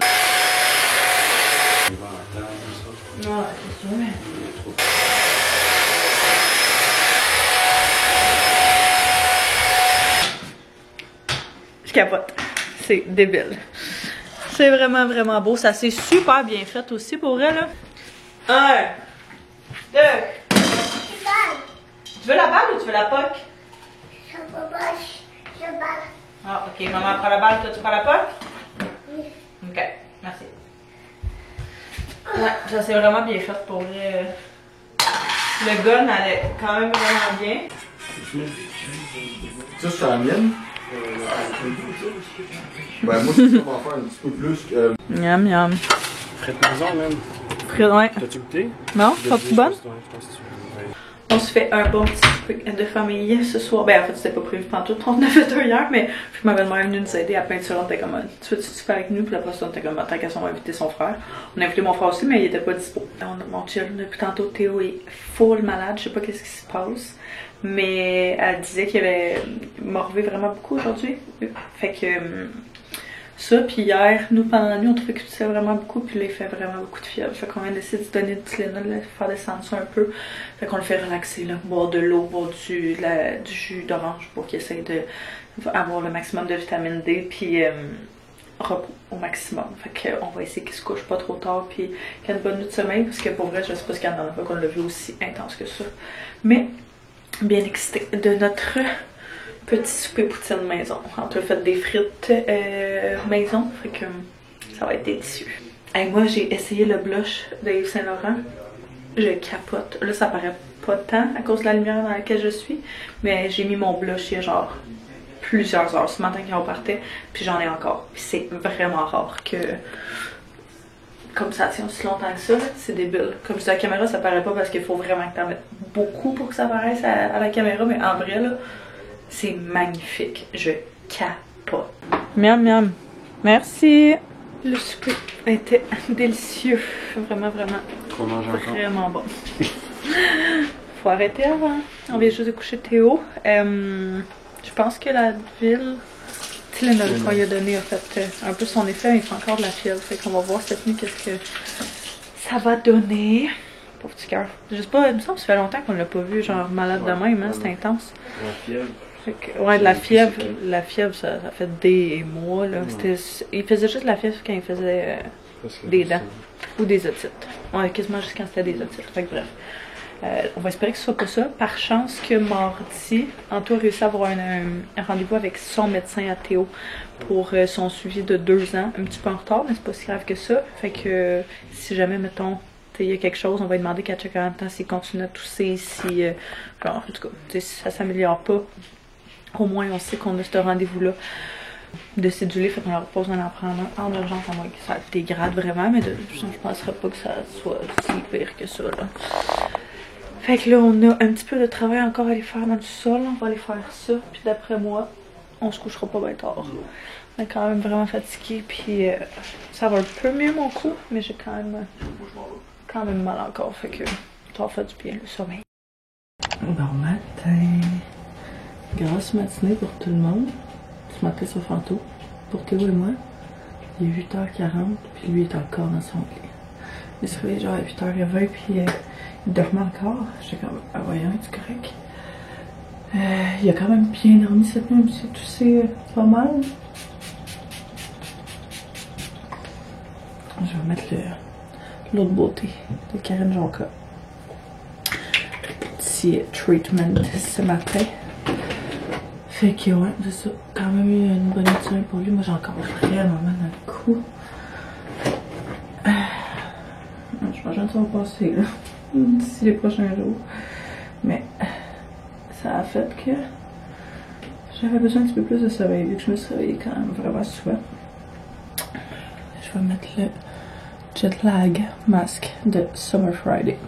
Je capote. C'est débile. C'est vraiment, vraiment beau. Ça s'est super bien fait aussi pour elle, là. 1, 2. Tu veux la balle ou tu veux la poque? Je balle. Ah, ok. Maman prend la balle, toi tu prends la poque? Oui. Ok, merci. Ouais, ça s'est vraiment bien fait pour vrai. Le gun allait quand même vraiment bien. Ça, c'est la mienne. Ben, moi, je vais en faire un petit peu plus. Miam, miam. Frette maison, man. Frite, ouais. T'as-tu goûté? Non, pas plus bonne? Ouais. On se fait un bon petit souper de famille ce soir. Ben, en fait, c'était pas prévu pantoute. On en a fait un hier, mais puis ma belle-mère est venue nous aider à peinturer. On était comme, tu veux-tu faire avec nous? Puis après ça, on était comme, tant qu'à ça, on va inviter son frère. On a invité mon frère aussi, mais il était pas dispo. Mon chill, depuis tantôt, Théo est full malade. Je sais pas qu'est-ce qui se passe. Mais elle disait qu'il avait morvé vraiment beaucoup aujourd'hui. Fait que ça, puis hier, nous pendant la nuit, on trouvait que ça vraiment beaucoup, puis là il fait vraiment beaucoup de fièvre. Fait qu'on a décidé de donner du Tylenol, faire descendre ça un peu. Fait qu'on le fait relaxer, là, boire de l'eau, boire du jus d'orange pour qu'il essaye d'avoir le maximum de vitamine D, puis repos au maximum. Fait qu'on va essayer qu'il se couche pas trop tard, puis qu'il ait une bonne nuit de sommeil, parce que pour vrai, je sais pas ce qu'il y en a pas qu'on l'a vu aussi intense que ça. Mais bien excitée de notre petit souper poutine maison. On a fait des frites maison, fait que ça va être délicieux. Et moi, j'ai essayé le blush de Yves Saint Laurent. Je capote. Là, ça paraît pas tant à cause de la lumière dans laquelle je suis, mais j'ai mis mon blush il y a genre plusieurs heures ce matin quand on partait, puis j'en ai encore. Puis c'est vraiment rare que comme ça tient aussi longtemps que ça, c'est débile. Comme sur la caméra, ça paraît pas parce qu'il faut vraiment que t'en mettes beaucoup pour que ça paraisse à la caméra, mais en vrai, là, c'est magnifique. Je capote. Miam miam. Merci. Le souper était délicieux. Vraiment, vraiment. Trop manger encore. Vraiment bon. Faut arrêter avant. On vient juste de coucher Théo. Je pense que la ville, Tylenol qu'on lui a donné a fait un peu son effet, mais il fait encore de la fièvre. Fait qu'on va voir cette nuit qu'est-ce que ça va donner. Pauvre petit cœur. Je sais pas, il me semble que ça fait longtemps qu'on l'a pas vu, genre malade de même, hein, c'est intense. La fièvre. Ouais, de la fièvre. La fièvre, ça fait des mois, là. Il faisait juste de la fièvre quand il faisait des dents. Ou des otites. Ouais, quasiment juste quand c'était des otites. Fait que bref. On va espérer que ce soit pas ça. Par chance que mardi, Anto a réussi à avoir un rendez-vous avec son médecin à Théo pour son suivi de 2 ans. Un petit peu en retard, mais c'est pas si grave que ça. Fait que si jamais, mettons, il y a quelque chose, on va lui demander qu'elle check en même temps s'il continue à tousser, si, genre, en tout cas, si ça s'améliore pas. Au moins, on sait qu'on a ce rendez-vous-là de cédulé, fait qu'on leur pose un en prendre un en urgence, à moins que ça dégrade vraiment, mais je penserais pas que ça soit si pire que ça, là. Fait que là, on a un petit peu de travail encore à aller faire dans le sol, on va aller faire ça, puis d'après moi, on se couchera pas bien tard. On est quand même vraiment fatigué, puis ça va un peu mieux mon cou, mais j'ai quand même mal encore, fait que ça va faire du bien le sommeil. Bon matin! Grosse matinée pour tout le monde. Ce matin sur Fanto. Pour Théo et moi. Il est 8h40, puis lui est encore dans son lit. Il se réveille genre à 8h20, puis il dormait encore. J'étais comme, ah voyons, es-tu correct? Il a quand même bien dormi cette nuit, même si toussé pas mal. Je vais mettre l'autre beauté de Karine Jonca. Petit treatment ce matin. Fait que ouais, c'est ça. Quand même eu une bonne étirée pour lui. Moi j'ai encore vraiment mal dans le cou. Je pense que ça va passer là. D'ici les prochains jours. Mais ça a fait que j'avais besoin un petit peu plus de sommeil vu que je me suis réveillée quand même vraiment souvent. Je vais mettre le Jet Lag masque de Summer Friday.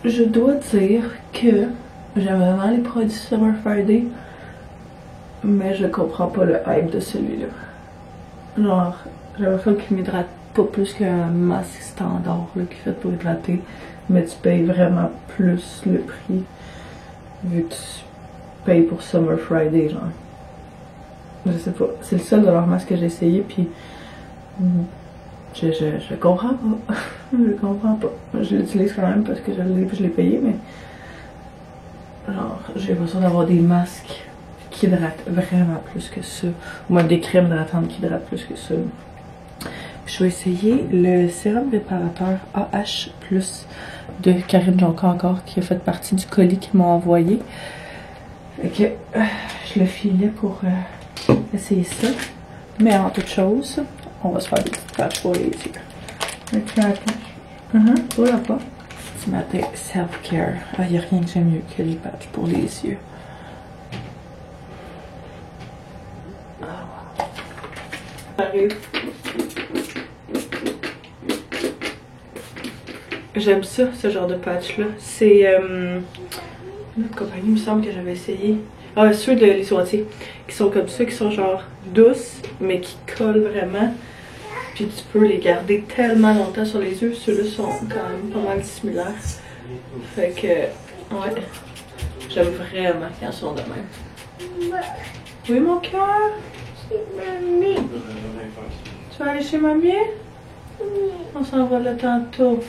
Je dois dire que j'aime vraiment les produits Summer Friday, mais je comprends pas le hype de celui-là. Genre, j'ai l'impression qu'il m'hydrate pas plus qu'un masque standard là, qui est fait pour hydrater, mais tu payes vraiment plus le prix vu que tu payes pour Summer Friday, genre. Je sais pas, c'est le seul de leurs masques que j'ai essayé, puis je comprends pas. Je comprends pas. Je l'utilise quand même parce que je l'ai payé, mais genre, j'ai besoin d'avoir des masques qui hydratent vraiment plus que ça. Ou même des crèmes hydratantes qui hydratent plus que ça. Je vais essayer le sérum réparateur AH+, de Karine Jonca encore, qui a fait partie du colis qu'ils m'ont envoyé. Fait que je le filais pour essayer ça. Mais en toute chose, on va se faire des petites patchs pour les yeux. Ok, attends. Voilà pas. Ce matin, self-care. Ah, y a rien que j'aime mieux que les patchs pour les yeux. J'aime ça, ce genre de patch-là. C'est une autre compagnie, il me semble que j'avais essayé. Ah, ceux de Les Soitiers, qui sont comme ça, qui sont genre douces, mais qui collent vraiment. Puis tu peux les garder tellement longtemps sur les yeux. Ceux-là sont quand même pas mal similaires. Fait que, ouais, j'aime vraiment quand ils sont de même. Oui, mon cœur? Mamie. Tu vas aller chez mamie? On s'en va là tantôt.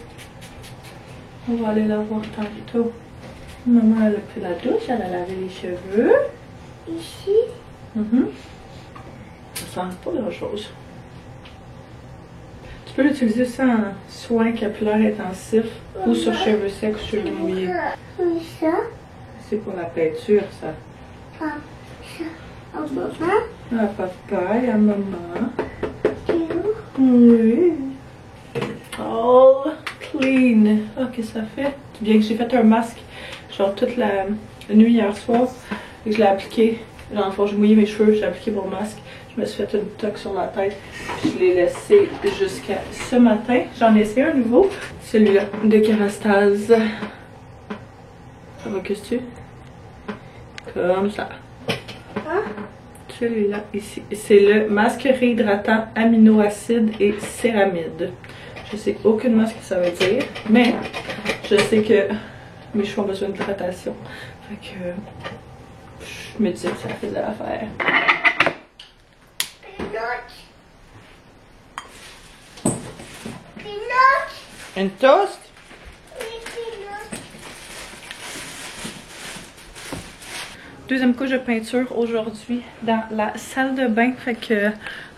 On va aller la voir tantôt. Maman, elle a pris la douche, elle a lavé les cheveux. Ici. Ça sent pas grand-chose. Tu peux l'utiliser sans soin capillaire intensif ou sur cheveux secs ou cheveux mouillés. Oui, ça. C'est pour la peinture, ça. À papa et à maman. Tu Oui. All clean. Ah, qu'est-ce que ça fait? Bien que j'ai fait un masque, genre toute la nuit hier soir, et que je l'ai appliqué. Genre, en fait, j'ai mouillé mes cheveux, j'ai appliqué mon masque. Je me suis fait une toque sur la tête. Puis je l'ai laissé jusqu'à ce matin. J'en ai essayé un nouveau. Celui-là, de Kerastase. Ça va que tu? Comme ça. Celui-là, ici. C'est le masque réhydratant aminoacide et céramide. Je sais aucunement ce que ça veut dire, mais je sais que mes cheveux ont besoin d'hydratation. Fait que je me disais que ça faisait l'affaire. Un toast? Deuxième couche de peinture aujourd'hui dans la salle de bain. Fait que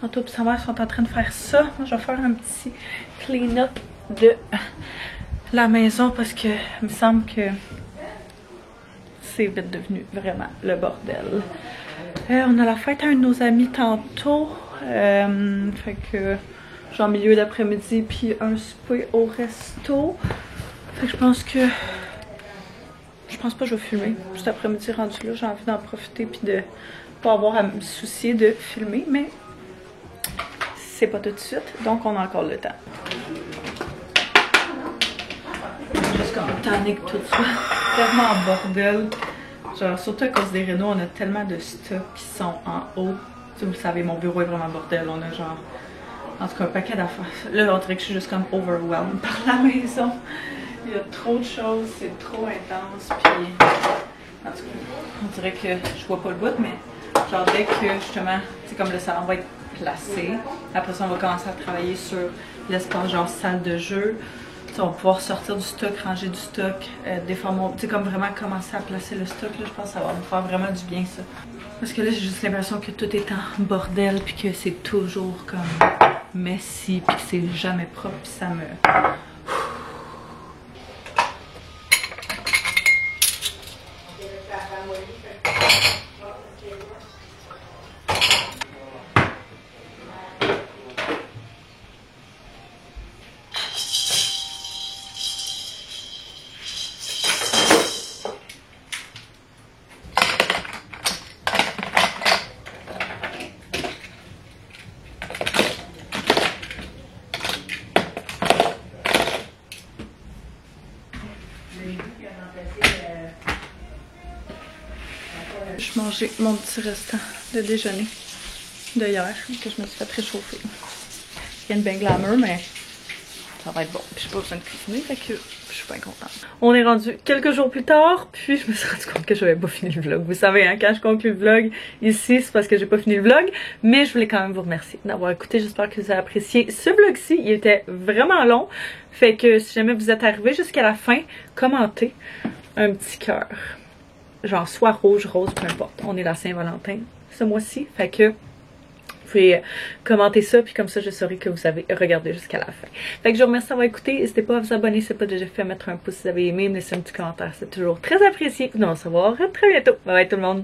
Anto et sa mère sont en train de faire ça. Moi, je vais faire un petit clean-up de la maison parce que il me semble que c'est vite devenu vraiment le bordel. On a la fête à un de nos amis tantôt. Fait que genre milieu d'après-midi puis un souper au resto. Fait que je pense que pas que je vais filmer. Cet après-midi rendu là, j'ai envie d'en profiter puis de pas avoir à me soucier de filmer, mais c'est pas tout de suite, donc on a encore le temps. Juste comme tannée que tout ça. Tellement en bordel. Genre, surtout à cause des rénaux, on a tellement de stocks qui sont en haut. Tu sais, vous savez, mon bureau est vraiment bordel. On a genre, en tout cas, un paquet d'affaires. Là, on dirait que je suis juste comme overwhelmed par la maison. Il y a trop de choses, c'est trop intense, puis en tout cas, on dirait que je vois pas le bout, mais genre dès que justement, c'est comme le salon va être placé, après ça on va commencer à travailler sur l'espace genre salle de jeu, t'sais, on va pouvoir sortir du stock, ranger du stock, des fois, tu sais, comme vraiment commencer à placer le stock, là, je pense que ça va me faire vraiment du bien ça. Parce que là j'ai juste l'impression que tout est en bordel, puis que c'est toujours comme messy, puis que c'est jamais propre, puis ça me... Je mangeais mon petit restant de déjeuner de hier, que je me suis fait réchauffer. Il y a une bien glamour, mais ça va être bon. Puis j'ai pas besoin de cuisiner, fait que je suis bien contente. On est rendu quelques jours plus tard, puis je me suis rendu compte que j'avais pas fini le vlog. Vous savez, hein, quand je conclue le vlog ici, c'est parce que j'ai pas fini le vlog. Mais je voulais quand même vous remercier d'avoir écouté. J'espère que vous avez apprécié ce vlog-ci. Il était vraiment long. Fait que si jamais vous êtes arrivé jusqu'à la fin, commentez un petit cœur. Genre soit rouge, rose, peu importe. On est la Saint-Valentin ce mois-ci. Fait que vous pouvez commenter ça, puis comme ça je saurai que vous avez regardé jusqu'à la fin. Fait que je vous remercie d'avoir écouté. N'hésitez pas à vous abonner si ce n'est pas déjà fait, à mettre un pouce si vous avez aimé, me laisser un petit commentaire. C'est toujours très apprécié. Nous on se revoit très bientôt. Bye bye tout le monde.